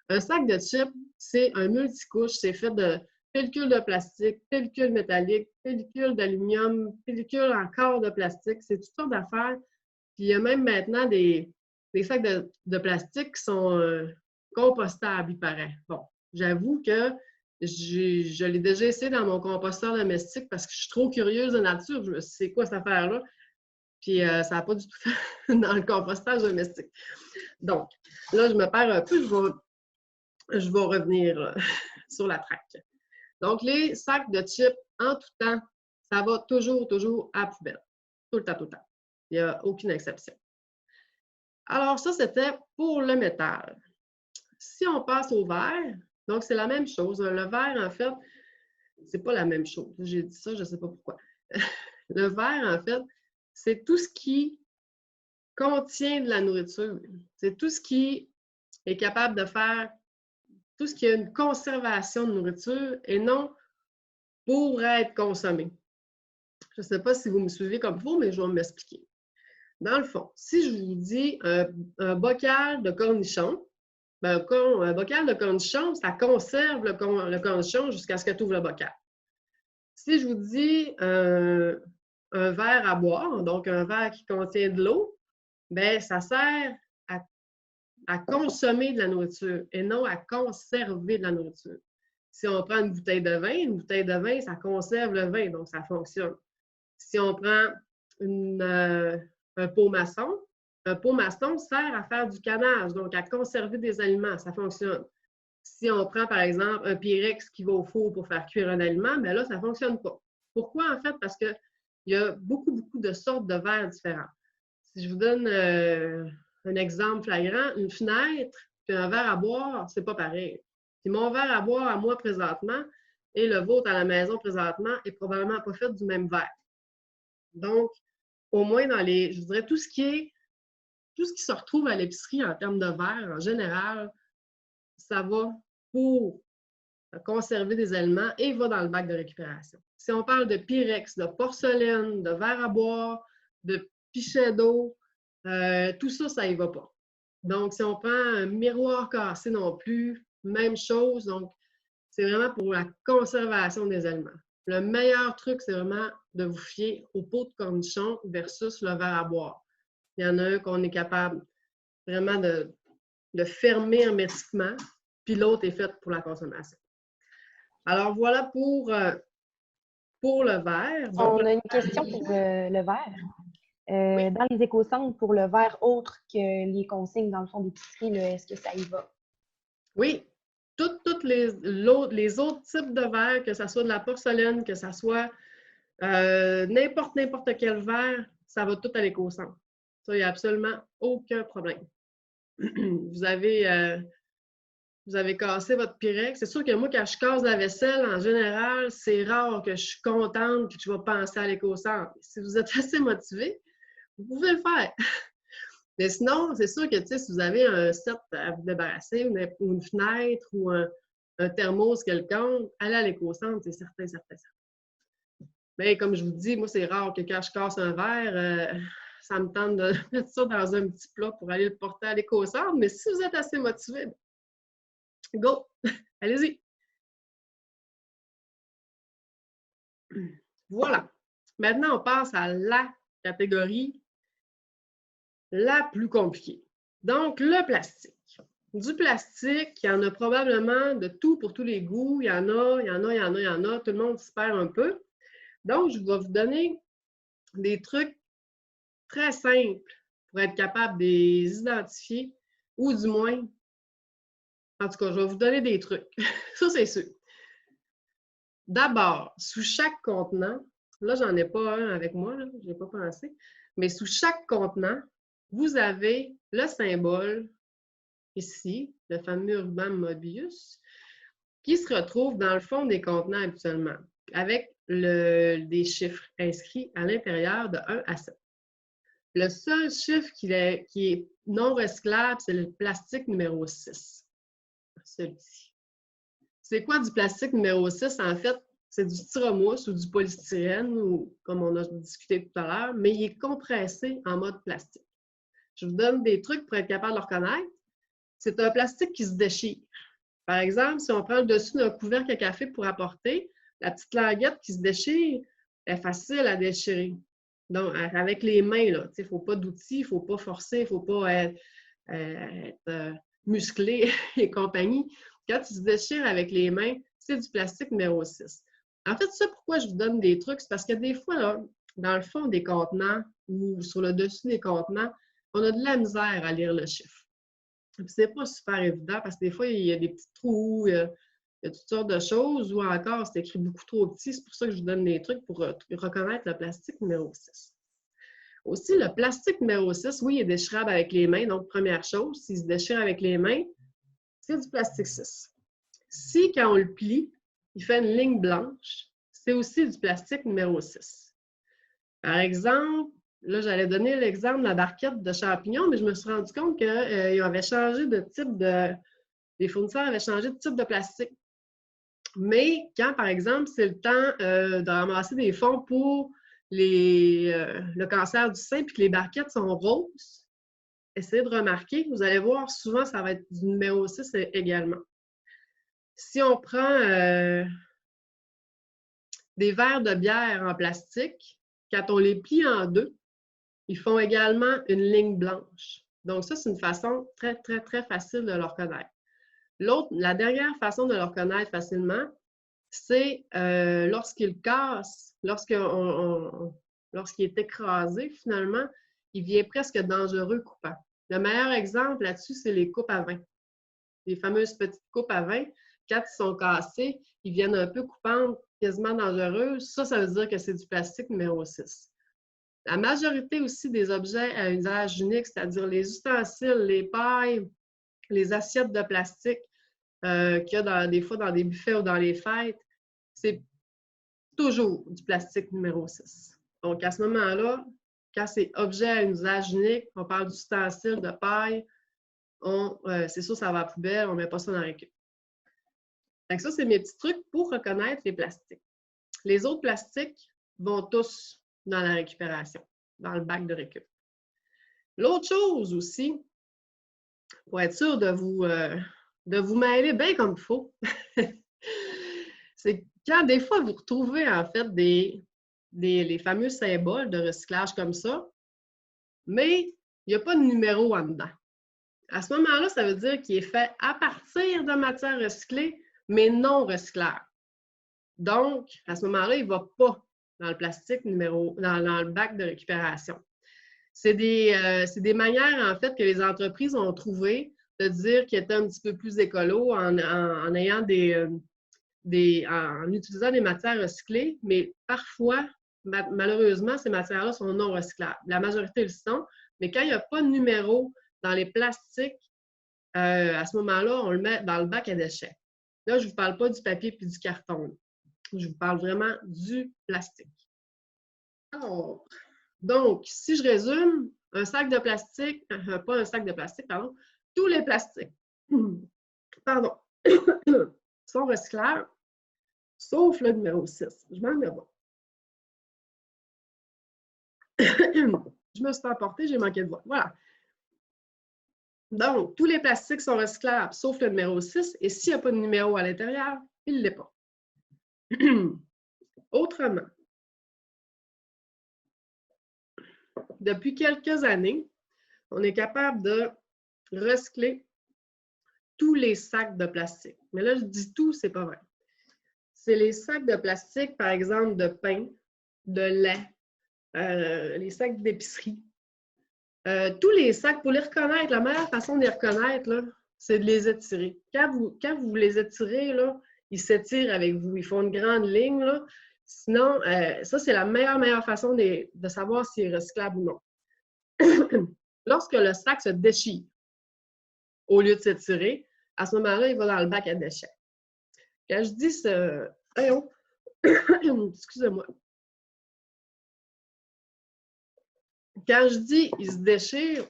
Un sac de chips, c'est un multicouche. C'est fait de pellicules de plastique, pellicules métalliques, pellicules d'aluminium, pellicules encore de plastique. C'est toutes sortes d'affaires. Puis, il y a même maintenant des sacs de plastique qui sont compostables, il paraît. Bon, j'avoue que je l'ai déjà essayé dans mon composteur domestique parce que je suis trop curieuse de nature. Je me suis dit, c'est quoi cette affaire-là? Puis ça n'a pas du tout fait dans le compostage domestique. Donc, là, je me perds un peu. Je vais revenir sur la traque. Donc, les sacs de chips, en tout temps, ça va toujours à la poubelle. Tout le temps. Il n'y a aucune exception. Alors, ça, c'était pour le métal. Si on passe au verre, donc c'est la même chose. Le verre, en fait, c'est pas la même chose. J'ai dit ça, je ne sais pas pourquoi. Le verre, en fait, c'est tout ce qui contient de la nourriture. C'est tout ce qui est capable de faire, tout ce qui a une conservation de nourriture et non pour être consommé. Je ne sais pas si vous me suivez comme il faut, mais je vais m'expliquer. Dans le fond, si je vous dis un bocal de cornichons, ben, un bocal de cornichons, ça conserve le cornichon jusqu'à ce que tu ouvres le bocal. Si je vous dis un verre à boire, donc un verre qui contient de l'eau, bien, ça sert à consommer de la nourriture et non à conserver de la nourriture. Si on prend une bouteille de vin, ça conserve le vin, donc ça fonctionne. Si on prend un pot maçon sert à faire du canage, donc à conserver des aliments, ça fonctionne. Si on prend, par exemple, un Pyrex qui va au four pour faire cuire un aliment, bien là, ça ne fonctionne pas. Pourquoi, en fait? Parce qu'il y a beaucoup de sortes de verres différents. Si je vous donne un exemple flagrant, une fenêtre puis un verre à boire, c'est pas pareil. Puis mon verre à boire à moi présentement et le vôtre à la maison présentement est probablement pas fait du même verre. Donc, au moins je dirais tout ce qui se retrouve à l'épicerie en termes de verre, en général, ça va pour conserver des aliments et va dans le bac de récupération. Si on parle de Pyrex, de porcelaine, de verre à boire, de pichet d'eau, tout ça, ça y va pas. Donc, si on prend un miroir cassé non plus, même chose. Donc, c'est vraiment pour la conservation des aliments. Le meilleur truc, c'est vraiment de vous fier au pot de cornichon versus le verre à boire. Il y en a un qu'on est capable vraiment de fermer hermétiquement, puis l'autre est fait pour la consommation. Alors, voilà pour le verre. On a une question pour le verre. Dans les éco-centres, pour le verre autre que les consignes dans le fond d'épicerie, est-ce que ça y va? Oui, toutes les autres types de verres, que ce soit de la porcelaine, que ce soit n'importe quel verre, ça va tout à l'éco-centre. Ça, il n'y a absolument aucun problème. Vous avez cassé votre Pyrex. C'est sûr que moi, quand je casse la vaisselle, en général, c'est rare que je suis contente que je vais penser à l'éco-centre. Si vous êtes assez motivé, vous pouvez le faire. Mais sinon, c'est sûr que si vous avez un set à vous débarrasser, ou une fenêtre, ou un thermos quelconque, allez à l'éco-centre, c'est certain. Mais comme je vous dis, moi, c'est rare que quand je casse un verre, ça me tente de mettre ça dans un petit plat pour aller le porter à l'éco-centre. Mais si vous êtes assez motivé, go! Allez-y! Voilà. Maintenant, on passe à la catégorie la plus compliquée. Donc, le plastique. Du plastique, il y en a probablement de tout pour tous les goûts. Il y en a. Tout le monde s'y perd un peu. Donc, je vais vous donner des trucs très simples pour être capable de les identifier, ou du moins, en tout cas, je vais vous donner des trucs. Ça, c'est sûr. D'abord, sous chaque contenant, là, j'en ai pas un avec moi, je n'ai pas pensé, mais sous chaque contenant, vous avez le symbole, ici, le fameux ruban Mobius, qui se retrouve dans le fond des contenants habituellement, avec des chiffres inscrits à l'intérieur de 1 à 7. Le seul chiffre qui est non recyclable, c'est le plastique numéro 6. Celui-ci. C'est quoi du plastique numéro 6? En fait, c'est du styromousse ou du polystyrène, ou comme on a discuté tout à l'heure, mais il est compressé en mode plastique. Je vous donne des trucs pour être capable de le reconnaître. C'est un plastique qui se déchire. Par exemple, si on prend le dessus d'un couvercle à café pour apporter, la petite languette qui se déchire est facile à déchirer. Donc, avec les mains, il ne faut pas d'outils, il ne faut pas forcer, il ne faut pas être musclé et compagnie. Quand il se déchire avec les mains, c'est du plastique numéro 6. En fait, ça, pourquoi je vous donne des trucs, c'est parce que des fois, là, dans le fond des contenants ou sur le dessus des contenants, on a de la misère à lire le chiffre. C'est pas super évident parce que des fois, il y a des petits trous, il y a toutes sortes de choses, ou encore, c'est écrit beaucoup trop petit. C'est pour ça que je vous donne des trucs pour reconnaître le plastique numéro 6. Aussi, le plastique numéro 6, oui, il est déchirable avec les mains. Donc, première chose, s'il se déchire avec les mains, c'est du plastique 6. Si, quand on le plie, il fait une ligne blanche, c'est aussi du plastique numéro 6. Par exemple, là, j'allais donner l'exemple de la barquette de champignons, mais je me suis rendu compte qu'ils avaient changé de type de... Les fournisseurs avaient changé de type de plastique. Mais quand, par exemple, c'est le temps de ramasser des fonds pour le cancer du sein puis que les barquettes sont roses, essayez de remarquer, vous allez voir, souvent, ça va être du numéro 6 également. Si on prend des verres de bière en plastique, quand on les plie en deux, ils font également une ligne blanche. Donc ça, c'est une façon très, très, très facile de le reconnaître. La dernière façon de le reconnaître facilement, c'est lorsqu'il casse, lorsqu'il est écrasé, finalement, il devient presque dangereux coupant. Le meilleur exemple là-dessus, c'est les coupes à vin. Les fameuses petites coupes à vin, quand ils sont cassés, ils viennent un peu coupantes, quasiment dangereuses. Ça veut dire que c'est du plastique numéro 6. La majorité aussi des objets à usage unique, c'est-à-dire les ustensiles, les pailles, les assiettes de plastique qu'il y a des fois dans des buffets ou dans les fêtes, c'est toujours du plastique numéro 6. Donc, à ce moment-là, quand c'est objet à usage unique, on parle d'ustensiles, de paille, c'est sûr, ça va à la poubelle, on ne met pas ça dans la récup. Donc, ça, c'est mes petits trucs pour reconnaître les plastiques. Les autres plastiques vont tous dans la récupération, dans le bac de récup. L'autre chose aussi, pour être sûr de vous mêler bien comme il faut, c'est quand des fois vous retrouvez en fait les fameux symboles de recyclage comme ça, mais il n'y a pas de numéro en dedans. À ce moment-là, ça veut dire qu'il est fait à partir de matières recyclées, mais non recyclables. Donc, à ce moment-là, il ne va pas dans le plastique dans le bac de récupération. C'est des manières, en fait, que les entreprises ont trouvées de dire qu'ils étaient un petit peu plus écolos en ayant en utilisant des matières recyclées, mais parfois, malheureusement, ces matières-là sont non recyclables. La majorité le sont, mais quand il n'y a pas de numéro dans les plastiques, à ce moment-là, on le met dans le bac à déchets. Là, je ne vous parle pas du papier puis du carton. Je vous parle vraiment du plastique. Alors, donc, si je résume, un sac de plastique, pas un sac de plastique, pardon, tous les plastiques, pardon, sont recyclables, sauf le numéro 6. Je m'en mets bon. Je me suis emportée, j'ai manqué de voix. Voilà. Donc, tous les plastiques sont recyclables, sauf le numéro 6, et s'il n'y a pas de numéro à l'intérieur, il ne l'est pas. Autrement, depuis quelques années, on est capable de recycler tous les sacs de plastique. Mais là, je dis tout, c'est pas vrai. C'est les sacs de plastique, par exemple, de pain, de lait, les sacs d'épicerie. Tous les sacs, pour les reconnaître, la meilleure façon de les reconnaître, c'est de les étirer. Quand vous les étirez, là, ils s'étirent avec vous. Ils font une grande ligne. Là. Sinon, ça, c'est la meilleure façon de savoir s'il est recyclable ou non. Lorsque le sac se déchire, au lieu de s'étirer, à ce moment-là, il va dans le bac à déchets. Quand je dis ce... Excusez-moi. Quand je dis « il se déchire »,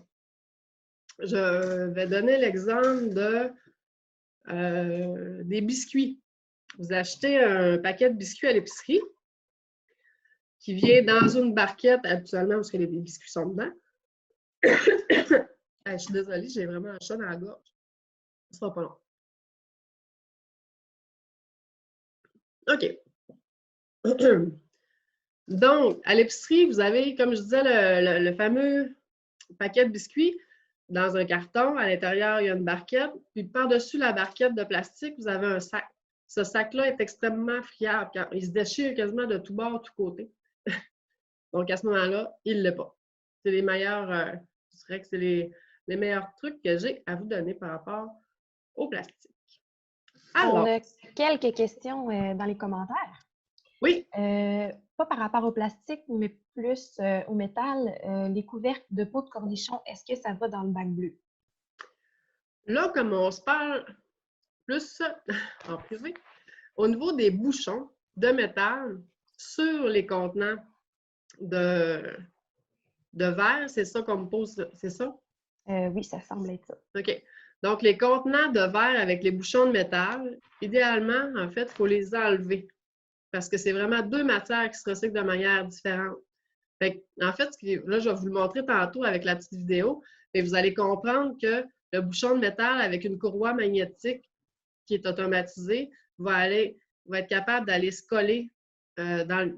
je vais donner l'exemple des biscuits. Vous achetez un paquet de biscuits à l'épicerie qui vient dans une barquette habituellement parce que les biscuits sont dedans. Je suis désolée, j'ai vraiment un chat dans la gorge. Ce sera pas long. OK. Donc, à l'épicerie, vous avez, comme je disais, le fameux paquet de biscuits dans un carton. À l'intérieur, il y a une barquette. Puis par-dessus la barquette de plastique, vous avez un sac. Ce sac-là est extrêmement friable. Il se déchire quasiment de tous bords, de tous côtés. Donc, à ce moment-là, il ne l'est pas. C'est les meilleurs, je dirais que c'est les meilleurs trucs que j'ai à vous donner par rapport au plastique. Alors, on a quelques questions dans les commentaires. Oui. Pas par rapport au plastique, mais plus au métal. Les couvercles de peau de cornichon, est-ce que ça va dans le bac bleu? Là, comme on se parle plus en privé, au niveau des bouchons de métal sur les contenants de verre, c'est ça qu'on me pose, c'est ça? Oui, ça semble être ça. OK. Donc, les contenants de verre avec les bouchons de métal, idéalement, en fait, il faut les enlever parce que c'est vraiment deux matières qui se recyclent de manière différente. En fait, là, je vais vous le montrer tantôt avec la petite vidéo, mais vous allez comprendre que le bouchon de métal avec une courroie magnétique qui est automatisée va être capable d'aller se coller dans le...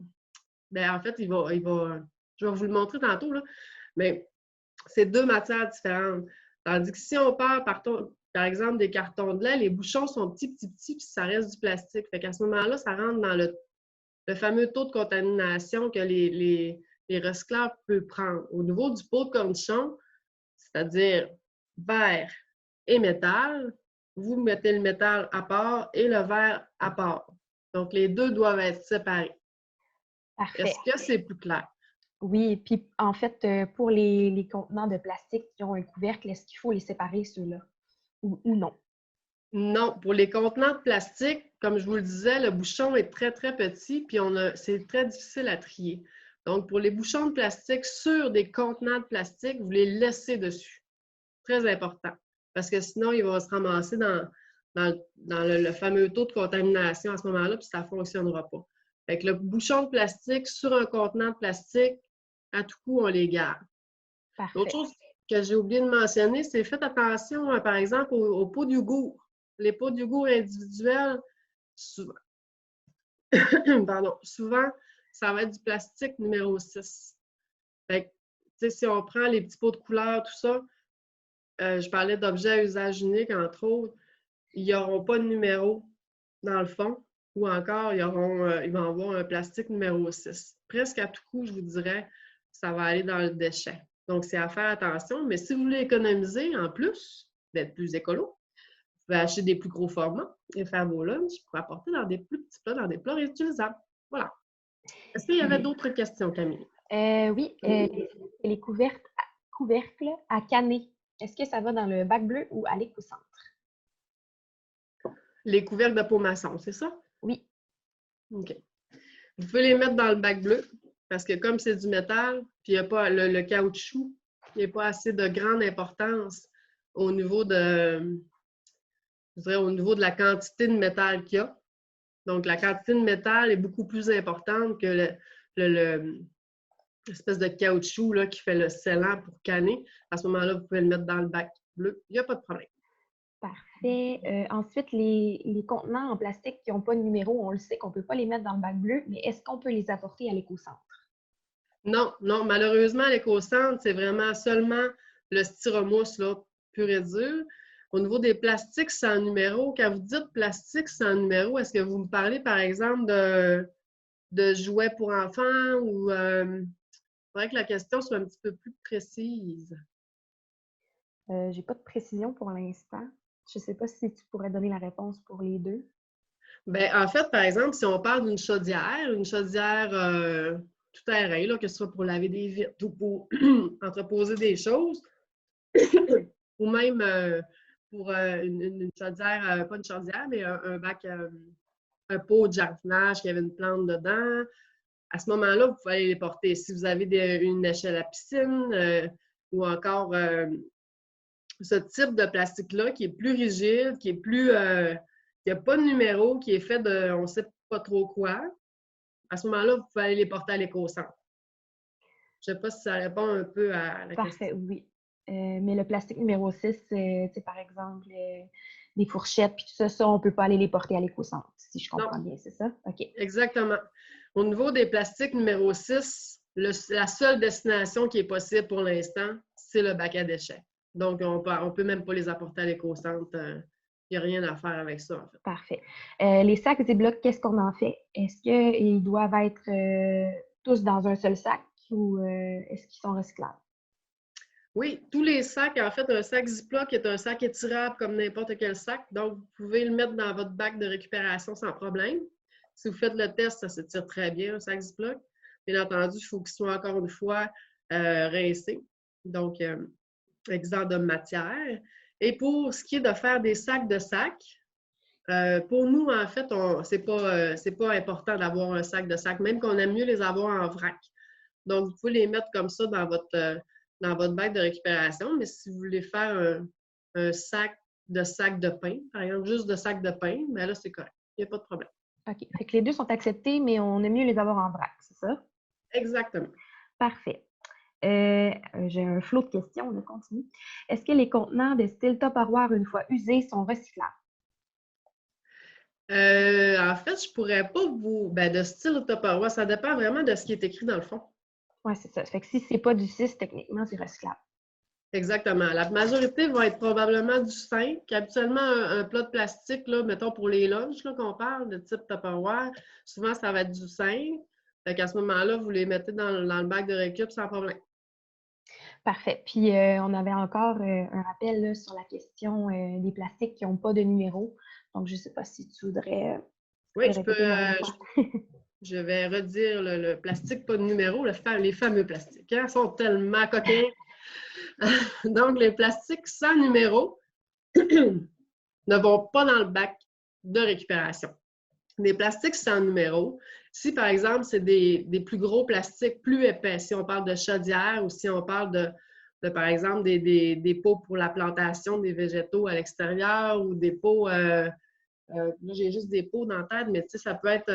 Bien, en fait, je vais vous le montrer tantôt, là, mais c'est deux matières différentes. Tandis que si on part par exemple des cartons de lait, les bouchons sont petits, puis ça reste du plastique. Fait qu'à ce moment-là, ça rentre dans le fameux taux de contamination que les recycleurs peuvent prendre. Au niveau du pot de cornichon, c'est-à-dire verre et métal, vous mettez le métal à part et le verre à part. Donc, les deux doivent être séparés. Parfait. Est-ce que c'est plus clair? Oui, puis en fait, pour les contenants de plastique qui ont un couvercle, est-ce qu'il faut les séparer, ceux-là, ou non? Non, pour les contenants de plastique, comme je vous le disais, le bouchon est très, très petit, puis c'est très difficile à trier. Donc, pour les bouchons de plastique sur des contenants de plastique, vous les laissez dessus. Très important, parce que sinon, il va se ramasser dans le fameux taux de contamination à ce moment-là, puis ça ne fonctionnera pas. Fait que le bouchon de plastique sur un contenant de plastique, à tout coup, on les garde. Parfait. L'autre chose que j'ai oublié de mentionner, c'est faites attention, par exemple, aux pots de yogourt. Les pots de yogourt individuels, souvent, souvent, ça va être du plastique numéro 6. Fait que, si on prend les petits pots de couleur, tout ça, je parlais d'objets à usage unique, entre autres, ils n'auront pas de numéro dans le fond, ou encore, ils vont avoir un plastique numéro 6. Presque à tout coup, je vous dirais, ça va aller dans le déchet. Donc, c'est à faire attention. Mais si vous voulez économiser en plus, d'être plus écolo, vous pouvez acheter des plus gros formats et faire vos lunchs pour apporter dans des plus petits plats, dans des plats réutilisables. Voilà. Est-ce qu'il y avait d'autres questions, Camille? Oui, les couvercles à canner, est-ce que ça va dans le bac bleu ou à l'éco-centre? Les couvercles de peau maçon, c'est ça? Oui. OK. Vous pouvez les mettre dans le bac bleu parce que comme c'est du métal, puis il n'y a pas le caoutchouc, il n'y a pas assez de grande importance au niveau de, je dirais, au niveau de la quantité de métal qu'il y a. Donc, la quantité de métal est beaucoup plus importante que l'espèce de caoutchouc là, qui fait le scellant pour canner. À ce moment-là, vous pouvez le mettre dans le bac bleu. Il n'y a pas de problème. Parfait. Ensuite, les contenants en plastique qui n'ont pas de numéro, on le sait qu'on ne peut pas les mettre dans le bac bleu, mais est-ce qu'on peut les apporter à l'éco-centre? Non, non, malheureusement, l'éco-centre, c'est vraiment seulement le styromousse, là, pur et dur. Au niveau des plastiques sans numéro, quand vous dites plastique sans numéro, est-ce que vous me parlez, par exemple, de jouets pour enfants ou il faudrait que la question soit un petit peu plus précise? J'ai pas de précision pour l'instant. Je ne sais pas si tu pourrais donner la réponse pour les deux. Bien, en fait, par exemple, si on parle d'une chaudière tout terrain, là, que ce soit pour laver des vitres ou pour entreposer des choses, ou même pour une chaudière, pas une chaudière, mais un bac, un pot de jardinage qui avait une plante dedans. À ce moment-là, vous pouvez aller les porter. Si vous avez une échelle à piscine ou encore ce type de plastique-là qui est plus rigide, qui est plus, qui n'a pas de numéro, qui est fait de on ne sait pas trop quoi, à ce moment-là, vous pouvez aller les porter à l'éco-centre. Je ne sais pas si ça répond un peu à la Parfait, question. oui. Mais le plastique numéro 6, c'est par exemple des fourchettes, puis tout ça, ça, on ne peut pas aller les porter à l'éco-centre, si je comprends bien, c'est ça? OK. Exactement. Au niveau des plastiques numéro 6, la seule destination qui est possible pour l'instant, c'est le bac à déchets. Donc, on ne peut même pas les apporter à l'éco-centre. Il n'y a rien à faire avec ça, en fait. Parfait. Les sacs et blocs, qu'est-ce qu'on en fait? Est-ce qu'ils doivent être tous dans un seul sac ou est-ce qu'ils sont recyclables? Oui, tous les sacs, en fait, un sac Ziploc est un sac étirable comme n'importe quel sac. Donc, vous pouvez le mettre dans votre bac de récupération sans problème. Si vous faites le test, ça s'étire très bien, un sac Ziploc. Bien entendu, il faut qu'il soit encore une fois rincé, donc exempt de matière. Et pour ce qui est de faire des sacs de sacs, pour nous, en fait, c'est pas important d'avoir un sac de sacs, même qu'on aime mieux les avoir en vrac. Donc, vous pouvez les mettre comme ça dans votre bac de récupération, mais si vous voulez faire un sac de pain, par exemple, juste de sac de pain, bien là, c'est correct. Il n'y a pas de problème. OK. Fait que les deux sont acceptés, mais on aime mieux les avoir en vrac, c'est ça? Exactement. Parfait. J'ai un flot de questions, on continue. Est-ce que les contenants de style Tupperware, une fois usés, sont recyclables? En fait, je ne pourrais pas de style Tupperware, ça dépend vraiment de ce qui est écrit dans le fond. Oui, c'est ça. Fait que si c'est pas du 6, techniquement, c'est recyclable. Exactement. La majorité va être probablement du 5. Habituellement, un plat de plastique, là, mettons pour les lunchs qu'on parle, de type Tupperware, souvent, ça va être du 5. Fait qu'à ce moment-là, vous les mettez dans le bac de récup sans problème. Parfait. Puis, on avait encore un rappel là, sur la question des plastiques qui n'ont pas de numéro. Donc, je ne sais pas si tu voudrais Oui, le répéter une dernière fois. je vais redire le plastique pas de numéro, les fameux plastiques. Ils sont tellement coquins. Donc, les plastiques sans numéro ne vont pas dans le bac de récupération. Les plastiques sans numéro, si par exemple, c'est des plus gros plastiques, plus épais, si on parle de chaudière ou si on parle par exemple, des pots pour la plantation des végétaux à l'extérieur ou des pots, là j'ai juste des pots dans la tête, mais tu sais, ça peut être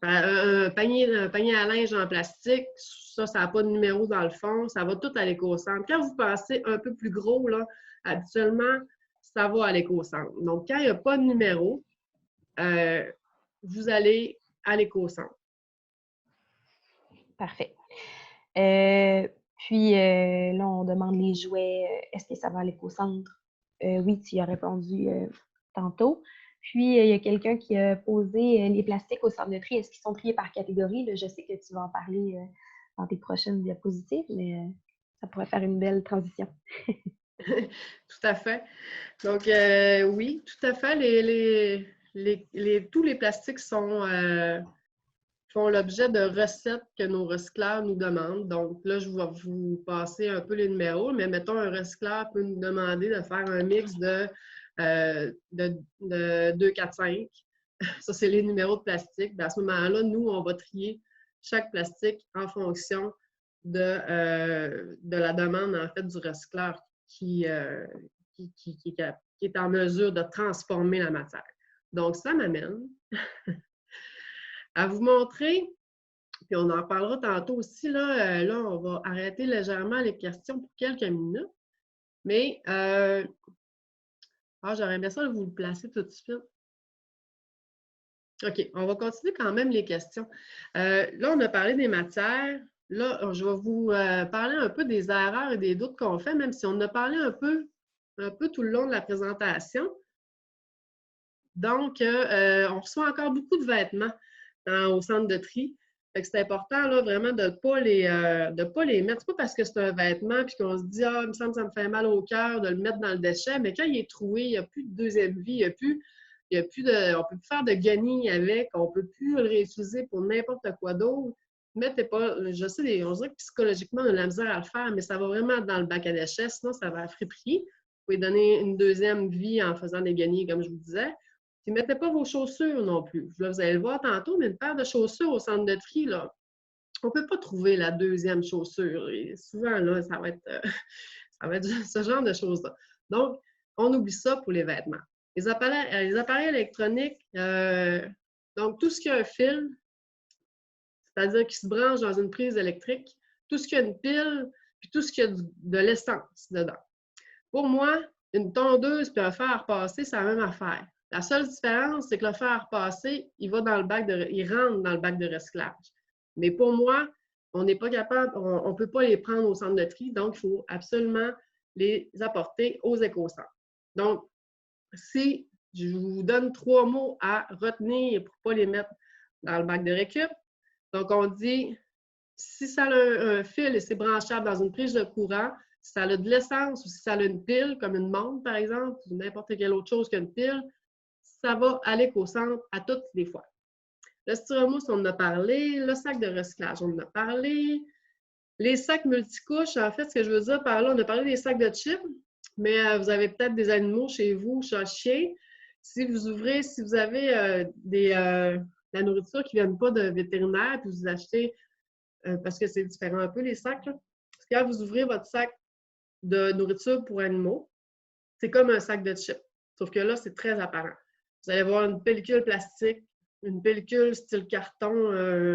un panier à linge en plastique, ça n'a pas de numéro dans le fond, ça va tout à l'éco-centre. Quand vous pensez un peu plus gros, là, habituellement, ça va à l'éco-centre. Donc, quand il n'y a pas de numéro, vous allez à l'éco-centre. Parfait. Puis, là, on demande les jouets, est-ce que ça va à l'éco-centre? Oui, tu y as répondu tantôt. Puis, il y a quelqu'un qui a posé les plastiques au centre de tri. Est-ce qu'ils sont triés par catégorie? Là, je sais que tu vas en parler dans tes prochaines diapositives, mais ça pourrait faire une belle transition. Tout à fait. Donc, oui, tout à fait. Tous les plastiques font l'objet de recettes que nos recycleurs nous demandent. Donc, là, je vais vous passer un peu les numéros, mais mettons, un recycleur peut nous demander de faire un mix de 2, 4, 5. Ça, c'est les numéros de plastique. Bien, à ce moment-là, nous, on va trier chaque plastique en fonction de la demande, en fait, du recycleur qui est en mesure de transformer la matière. Donc, ça m'amène à vous montrer, puis on en parlera tantôt aussi, là, on va arrêter légèrement les questions pour quelques minutes, mais j'aurais aimé ça vous le placer tout de suite. OK, on va continuer quand même les questions. Là, on a parlé des matières. Là, je vais vous parler un peu des erreurs et des doutes qu'on fait, même si on en a parlé un peu tout le long de la présentation. Donc, on reçoit encore beaucoup de vêtements au centre de tri. Fait que c'est important, là, vraiment, de ne pas les mettre. C'est pas parce que c'est un vêtement puis qu'on se dit « Ah, il me semble que ça me fait mal au cœur de le mettre dans le déchet », mais quand il est troué, il n'y a plus de deuxième vie, on ne peut plus faire de guenilles avec, on ne peut plus le réutiliser pour n'importe quoi d'autre. Mettez pas, je sais, on dirait que psychologiquement, on a la misère à le faire, mais ça va vraiment dans le bac à déchets, sinon ça va à friperie. Vous pouvez donner une deuxième vie en faisant des guenilles, comme je vous disais. Puis, mettez pas vos chaussures non plus. Là, vous allez le voir tantôt, mais une paire de chaussures au centre de tri, là, on ne peut pas trouver la deuxième chaussure. Et souvent, là, ça va être ce genre de choses-là. Donc, on oublie ça pour les vêtements. Les appareils électroniques, donc tout ce qui a un fil, c'est-à-dire qui se branche dans une prise électrique, tout ce qui a une pile, puis tout ce qui a de l'essence dedans. Pour moi, une tondeuse puis un fer à repasser, c'est la même affaire. La seule différence, c'est que le fer à repasser, il rentre dans le bac de recyclage. Mais pour moi, on n'est pas capable, on ne peut pas les prendre au centre de tri, donc il faut absolument les apporter aux éco-centres. Donc, si je vous donne 3 mots à retenir pour ne pas les mettre dans le bac de récup, donc on dit, si ça a un fil et c'est branchable dans une prise de courant, si ça a de l'essence ou si ça a une pile, comme une montre par exemple, ou n'importe quelle autre chose qu'une pile, ça va à l'éco-centre à toutes les fois. Le styromousse, on en a parlé. Le sac de recyclage, on en a parlé. Les sacs multicouches, en fait, ce que je veux dire par là, on a parlé des sacs de chips, mais vous avez peut-être des animaux chez vous, chat, chien. Si vous avez la nourriture qui ne vient pas de vétérinaire, puis vous achetez, parce que c'est différent un peu les sacs, là. Parce que quand vous ouvrez votre sac de nourriture pour animaux, c'est comme un sac de chips. Sauf que là, c'est très apparent. Vous allez voir une pellicule plastique, une pellicule style carton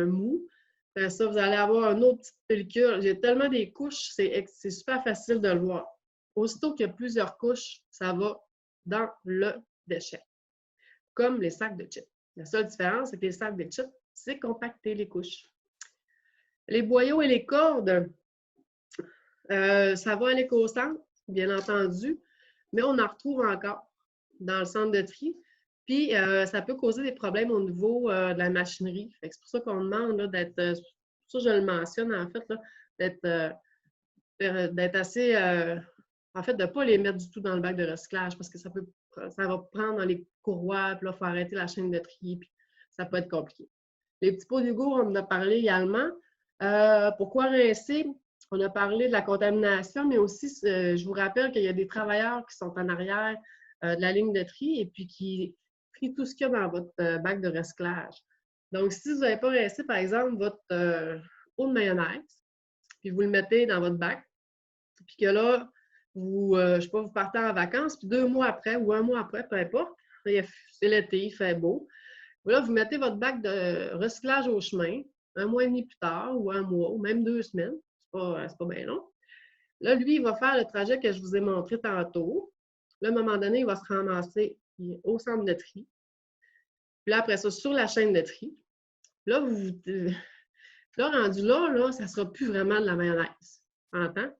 mou. Après ça, vous allez avoir une autre petite pellicule. J'ai tellement des couches, c'est super facile de le voir. Aussitôt qu'il y a plusieurs couches, ça va dans le déchet. Comme les sacs de chips. La seule différence, c'est que les sacs de chips, c'est compacter les couches. Les boyaux et les cordes, ça va à l'éco-centre, bien entendu, mais on en retrouve encore dans le centre de tri. Puis, ça peut causer des problèmes au niveau de la machinerie. C'est pour ça qu'on demande d'être, ça je le mentionne en fait, d'être assez, en fait, de ne pas les mettre du tout dans le bac de recyclage parce que ça va prendre dans les courroies, puis là, il faut arrêter la chaîne de tri, puis ça peut être compliqué. Les petits pots d'Hugo, on en a parlé également. Pourquoi rincer? On a parlé de la contamination, mais aussi, je vous rappelle qu'il y a des travailleurs qui sont en arrière de la ligne de tri et puis qui trient tout ce qu'il y a dans votre bac de recyclage. Donc, si vous n'avez pas rincé, par exemple, votre eau de mayonnaise, puis vous le mettez dans votre bac, puis que là, je sais pas, vous partez en vacances, puis 2 mois après ou 1 mois après, peu importe, c'est l'été, il fait beau. Là, vous mettez votre bac de recyclage au chemin, 1 mois et demi plus tard, ou 1 mois, ou même 2 semaines. C'est pas bien long. Là, lui, il va faire le trajet que je vous ai montré tantôt. Là, à un moment donné, il va se ramasser au centre de tri. Puis là, après ça, sur la chaîne de tri. Là, rendu là, ça ne sera plus vraiment de la mayonnaise. Entends?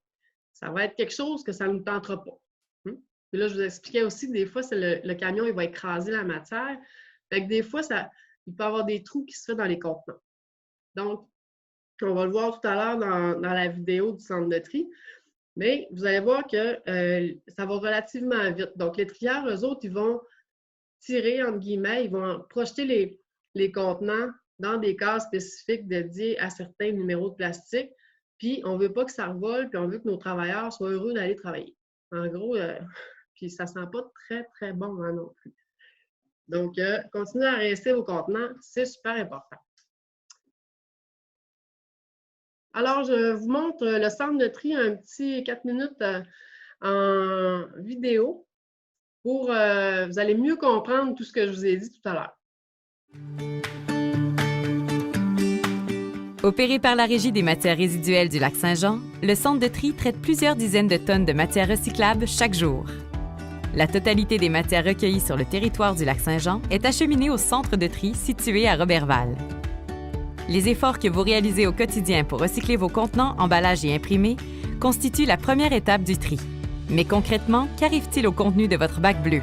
Ça va être quelque chose que ça ne nous tentera pas. Puis là, je vous expliquais aussi que des fois, c'est le camion, il va écraser la matière. Fait que des fois, il peut y avoir des trous qui se font dans les contenants. Donc, On va le voir tout à l'heure dans la vidéo du centre de tri. Mais vous allez voir que ça va relativement vite. Donc, les trieurs, eux autres, ils vont tirer, entre guillemets, ils vont projeter les contenants dans des cases spécifiques dédiées à certains numéros de plastique. Puis, on ne veut pas que ça revole, puis on veut que nos travailleurs soient heureux d'aller travailler. En gros, puis ça ne sent pas très, très bon hein, non plus. Donc, continuez à rincer vos contenants, c'est super important. Alors, je vous montre le centre de tri, un petit 4 minutes en vidéo pour vous allez mieux comprendre tout ce que je vous ai dit tout à l'heure. Opéré par la Régie des matières résiduelles du Lac-Saint-Jean, le centre de tri traite plusieurs dizaines de tonnes de matières recyclables chaque jour. La totalité des matières recueillies sur le territoire du Lac-Saint-Jean est acheminée au centre de tri situé à Roberval. Les efforts que vous réalisez au quotidien pour recycler vos contenants, emballages et imprimés constituent la première étape du tri. Mais concrètement, qu'arrive-t-il au contenu de votre bac bleu?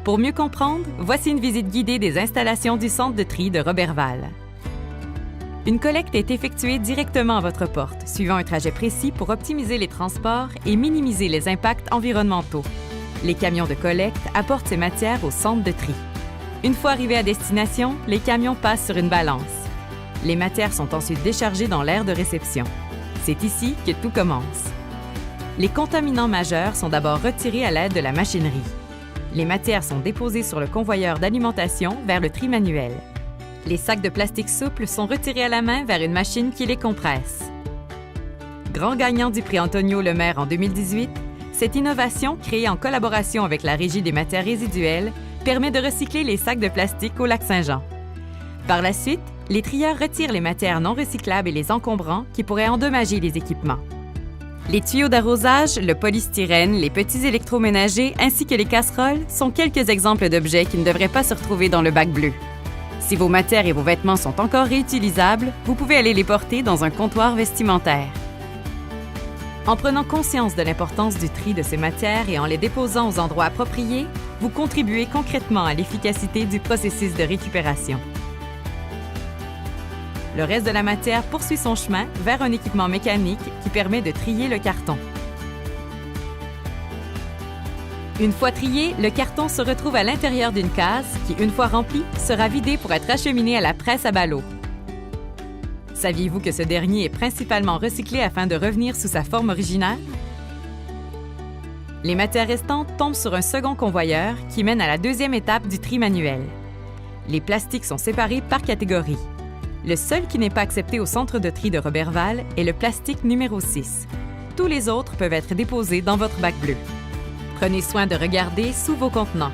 Pour mieux comprendre, voici une visite guidée des installations du centre de tri de Roberval. Une collecte est effectuée directement à votre porte, suivant un trajet précis pour optimiser les transports et minimiser les impacts environnementaux. Les camions de collecte apportent ces matières au centre de tri. Une fois arrivés à destination, les camions passent sur une balance. Les matières sont ensuite déchargées dans l'aire de réception. C'est ici que tout commence. Les contaminants majeurs sont d'abord retirés à l'aide de la machinerie. Les matières sont déposées sur le convoyeur d'alimentation vers le tri manuel. Les sacs de plastique souple sont retirés à la main vers une machine qui les compresse. Grand gagnant du prix Antonio Lemaire en 2018, cette innovation, créée en collaboration avec la Régie des matières résiduelles, permet de recycler les sacs de plastique au Lac-Saint-Jean. Par la suite, les trieurs retirent les matières non recyclables et les encombrants qui pourraient endommager les équipements. Les tuyaux d'arrosage, le polystyrène, les petits électroménagers ainsi que les casseroles sont quelques exemples d'objets qui ne devraient pas se retrouver dans le bac bleu. Si vos matières et vos vêtements sont encore réutilisables, vous pouvez aller les porter dans un comptoir vestimentaire. En prenant conscience de l'importance du tri de ces matières et en les déposant aux endroits appropriés, vous contribuez concrètement à l'efficacité du processus de récupération. Le reste de la matière poursuit son chemin vers un équipement mécanique qui permet de trier le carton. Une fois trié, le carton se retrouve à l'intérieur d'une case qui, une fois remplie, sera vidée pour être acheminée à la presse à ballots. Saviez-vous que ce dernier est principalement recyclé afin de revenir sous sa forme originale? Les matières restantes tombent sur un second convoyeur qui mène à la deuxième étape du tri manuel. Les plastiques sont séparés par catégorie. Le seul qui n'est pas accepté au centre de tri de Roberval est le plastique numéro 6. Tous les autres peuvent être déposés dans votre bac bleu. Prenez soin de regarder sous vos contenants.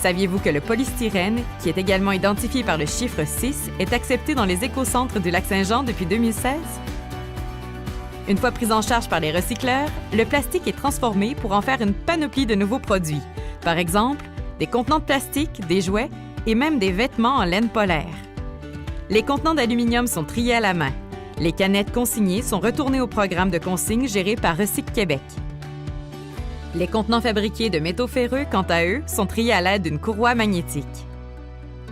Saviez-vous que le polystyrène, qui est également identifié par le chiffre 6, est accepté dans les écocentres du Lac-Saint-Jean depuis 2016? Une fois pris en charge par les recycleurs, le plastique est transformé pour en faire une panoplie de nouveaux produits. Par exemple, des contenants de plastique, des jouets et même des vêtements en laine polaire. Les contenants d'aluminium sont triés à la main. Les canettes consignées sont retournées au programme de consigne géré par Recyc Québec. Les contenants fabriqués de métaux ferreux, quant à eux, sont triés à l'aide d'une courroie magnétique.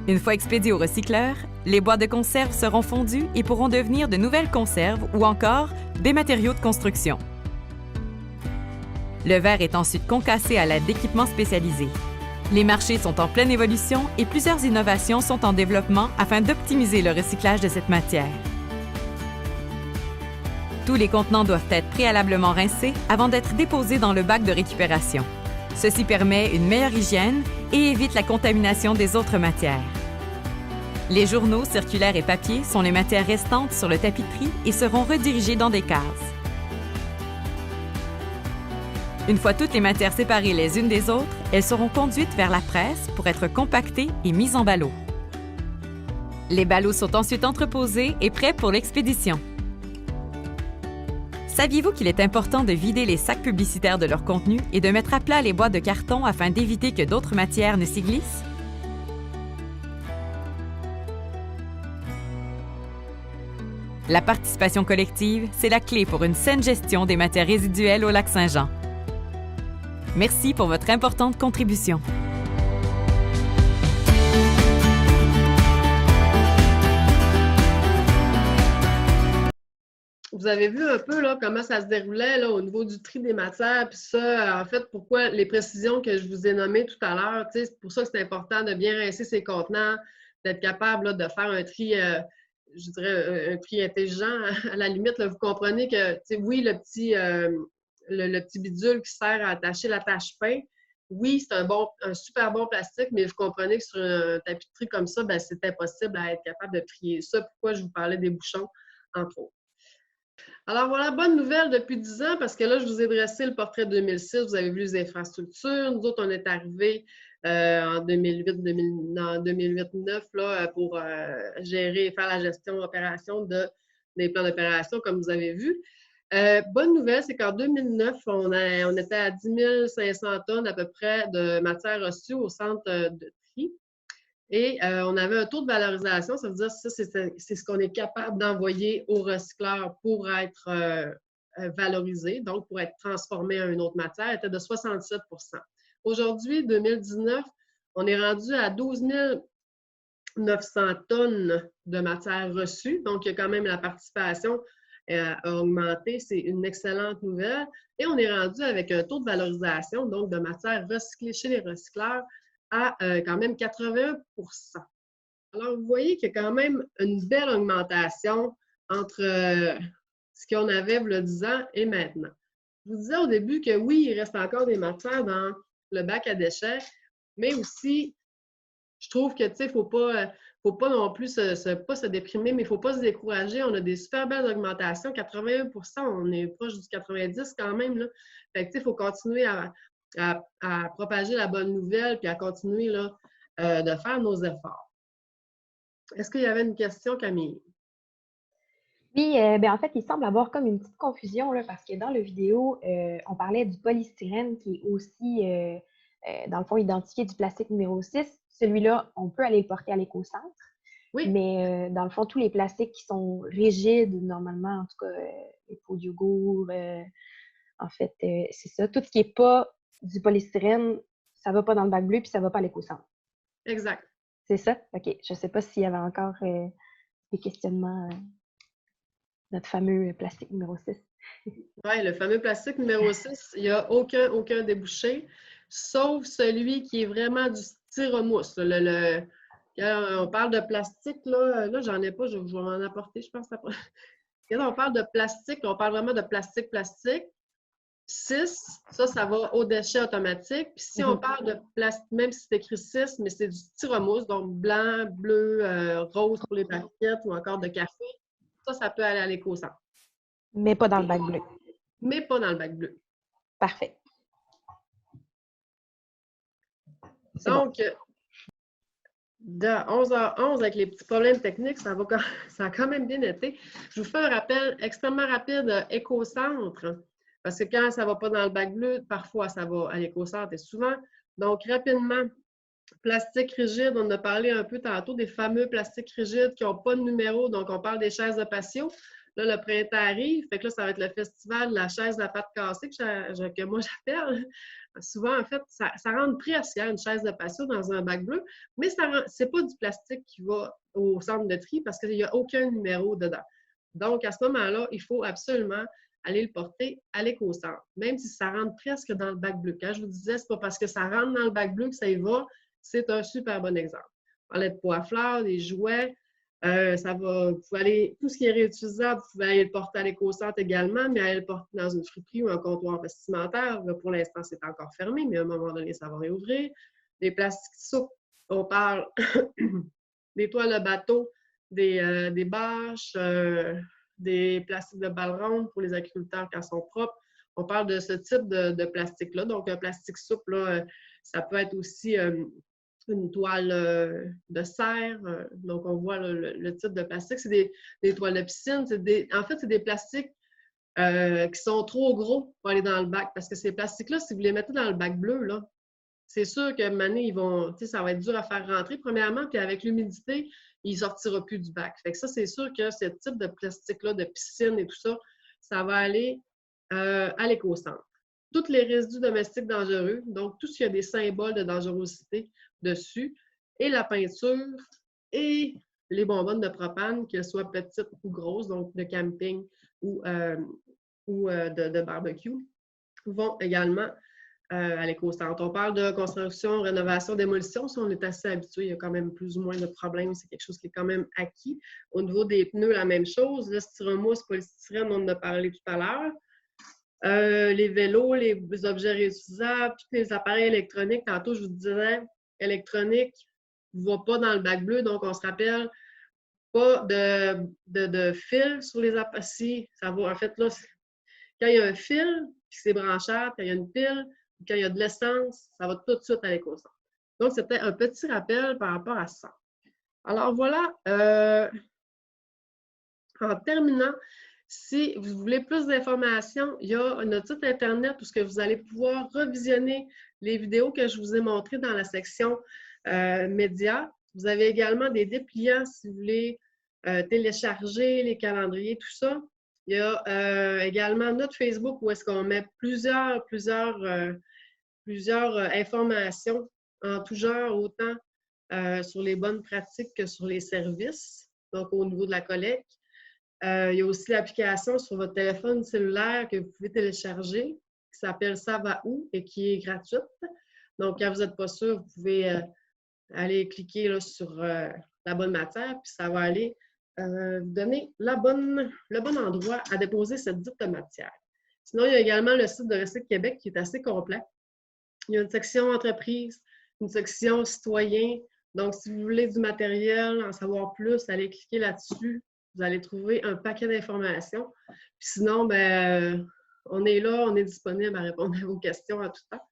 Une fois expédiés au recycleur, les boîtes de conserve seront fondues et pourront devenir de nouvelles conserves ou encore des matériaux de construction. Le verre est ensuite concassé à l'aide d'équipements spécialisés. Les marchés sont en pleine évolution et plusieurs innovations sont en développement afin d'optimiser le recyclage de cette matière. Tous les contenants doivent être préalablement rincés avant d'être déposés dans le bac de récupération. Ceci permet une meilleure hygiène et évite la contamination des autres matières. Les journaux, circulaires et papiers sont les matières restantes sur le tapis de tri et seront redirigés dans des cases. Une fois toutes les matières séparées les unes des autres, elles seront conduites vers la presse pour être compactées et mises en ballots. Les ballots sont ensuite entreposés et prêts pour l'expédition. Saviez-vous qu'il est important de vider les sacs publicitaires de leur contenu et de mettre à plat les boîtes de carton afin d'éviter que d'autres matières ne s'y glissent? La participation collective, c'est la clé pour une saine gestion des matières résiduelles au Lac-Saint-Jean. Merci pour votre importante contribution. vous avez vu un peu là, comment ça se déroulait là, au niveau du tri des matières, puis ça, en fait, pourquoi les précisions que je vous ai nommées tout à l'heure, c'est pour ça que c'est important de bien rincer ses contenants, d'être capable là, de faire un tri, je dirais, un tri intelligent. À la limite, là, vous comprenez que, oui, le petit bidule qui sert à attacher la tâche-pain, oui, c'est un super bon plastique, mais vous comprenez que sur un tapis de tri comme ça, ben, c'est impossible à être capable de trier ça. Pourquoi je vous parlais des bouchons, entre autres. Alors voilà, bonne nouvelle depuis 10 ans, parce que là, je vous ai dressé le portrait 2006, vous avez vu les infrastructures. Nous autres, on est arrivés en 2008-2009 pour gérer et faire la gestion d'opération des plans d'opération, comme vous avez vu. Bonne nouvelle, c'est qu'en 2009, on était à 10 500 tonnes à peu près de matière reçue au centre de tri. Et on avait un taux de valorisation, ça veut dire que ça, c'est ce qu'on est capable d'envoyer au recycleur pour être valorisé, donc pour être transformé en une autre matière, était de 67 %. Aujourd'hui, 2019, on est rendu à 12 900 tonnes de matière reçue, donc il y a quand même la participation a augmenté, c'est une excellente nouvelle. Et on est rendu avec un taux de valorisation, donc de matière recyclée chez les recycleurs, à quand même 81 %. Alors, vous voyez qu'il y a quand même une belle augmentation entre ce qu'on avait il y a 10 ans et maintenant. Je vous disais au début que oui, il reste encore des matières dans le bac à déchets, mais aussi, je trouve que, tu sais, faut pas non plus pas se déprimer, mais il ne faut pas se décourager. On a des super belles augmentations, 81 %, on est proche du 90 quand même, là. Fait que, tu sais, il faut continuer à propager la bonne nouvelle puis à continuer là, de faire nos efforts. Est-ce qu'il y avait une question, Camille? Oui, ben, en fait, il semble avoir comme une petite confusion là, parce que dans la vidéo, on parlait du polystyrène qui est aussi, dans le fond, identifié du plastique numéro 6. Celui-là, on peut aller le porter à l'éco-centre. Oui. Mais dans le fond, tous les plastiques qui sont rigides, normalement, en tout cas, les pots de yogourt, en fait, c'est ça. Tout ce qui n'est pas du polystyrène, ça ne va pas dans le bac bleu puis ça ne va pas à l'éco-centre. Exact. C'est ça? OK. Je ne sais pas s'il y avait encore des questionnements. Notre fameux plastique numéro 6. Oui, le fameux plastique numéro 6, il n'y a aucun débouché, sauf celui qui est vraiment du styromousse. Quand on parle de plastique, là j'en ai pas, je vais m'en apporter, je pense. Quand on parle de plastique, on parle vraiment de plastique. 6, ça va au déchet automatique. Puis si on parle de plastique, même si c'est écrit 6, mais c'est du styromousse, donc blanc, bleu, rose pour les paquettes ou encore de café, ça peut aller à l'éco-centre. Mais pas dans le bac bleu. Mais pas dans le bac bleu. Parfait. Donc, de 11h11, avec les petits problèmes techniques, ça a quand même bien été. Je vous fais un rappel extrêmement rapide, éco-centre, parce que quand ça ne va pas dans le bac bleu, parfois ça va à l'éco-centre et souvent. Donc, rapidement, plastique rigide, on en a parlé un peu tantôt, des fameux plastiques rigides qui n'ont pas de numéro, donc on parle des chaises de patio. Là, le printemps arrive, fait que là, ça va être le festival de la chaise de la patte cassée que moi j'appelle. Souvent, en fait, ça rentre presque une chaise de patio dans un bac bleu, mais ce n'est pas du plastique qui va au centre de tri parce qu'il n'y a aucun numéro dedans. Donc, à ce moment-là, il faut absolument aller le porter à l'éco-centre, même si ça rentre presque dans le bac bleu. Quand je vous disais, ce n'est pas parce que ça rentre dans le bac bleu que ça y va, c'est un super bon exemple. On parlait de pots à fleurs, des jouets. Vous pouvez aller, tout ce qui est réutilisable, vous pouvez aller le porter à l'éco-centre également, mais aller le porter dans une friperie ou un comptoir vestimentaire. Là, pour l'instant, c'est encore fermé, mais à un moment donné, ça va réouvrir. Des plastiques souples, on parle des toiles de bateau, des bâches, des plastiques de balles rondes pour les agriculteurs quand ils sont propres. On parle de ce type de plastique-là. Donc, un plastique souple, là, ça peut être aussi une toile de serre. Donc, on voit le type de plastique. C'est des toiles de piscine. En fait, c'est des plastiques qui sont trop gros pour aller dans le bac. Parce que ces plastiques-là, si vous les mettez dans le bac bleu, là, c'est sûr que maintenant, ça va être dur à faire rentrer, premièrement. Puis avec l'humidité, il ne sortira plus du bac. Fait que ça, c'est sûr que ce type de plastique-là, de piscine et tout ça, ça va aller à l'éco-centre. Tous les résidus domestiques dangereux, donc tout ce qui a des symboles de dangerosité dessus, et la peinture, et les bonbonnes de propane, qu'elles soient petites ou grosses, donc de camping, ou de barbecue vont également à l'éco-centre. On parle de construction, rénovation, démolition. Si on est assez habitué, il y a quand même plus ou moins de problèmes. C'est quelque chose qui est quand même acquis. Au niveau des pneus, la même chose. Le styromousse, polystyrène, on en a parlé tout à l'heure. Les vélos, les objets réutilisables, tous les appareils électroniques. Tantôt, je vous disais, électronique ne va pas dans le bac bleu. Donc, on se rappelle, pas de fil sur les appareils. Si, ça va. En fait, là, quand il y a un fil, puis c'est branchable, quand il y a une pile, quand il y a de l'essence, ça va tout de suite à l'éco-centre. Donc, c'était un petit rappel par rapport à ça. Alors, voilà. En terminant, si vous voulez plus d'informations, il y a notre site Internet où vous allez pouvoir revisionner les vidéos que je vous ai montrées dans la section médias. Vous avez également des dépliants si vous voulez télécharger les calendriers, tout ça. Il y a également notre Facebook où est-ce qu'on met plusieurs informations en tout genre, autant sur les bonnes pratiques que sur les services, donc au niveau de la collecte. Il y a aussi l'application sur votre téléphone cellulaire que vous pouvez télécharger, qui s'appelle Ça va où et qui est gratuite. Donc, quand vous n'êtes pas sûr, vous pouvez aller cliquer là, sur la bonne matière, puis ça va aller vous donner le bon endroit à déposer cette dite matière. Sinon, il y a également le site de Recycle Québec qui est assez complet. Il y a une section entreprise, une section citoyen. Donc, si vous voulez du matériel, en savoir plus, allez cliquer là-dessus. Vous allez trouver un paquet d'informations. Puis sinon, ben, on est là, on est disponible à répondre à vos questions à tout temps.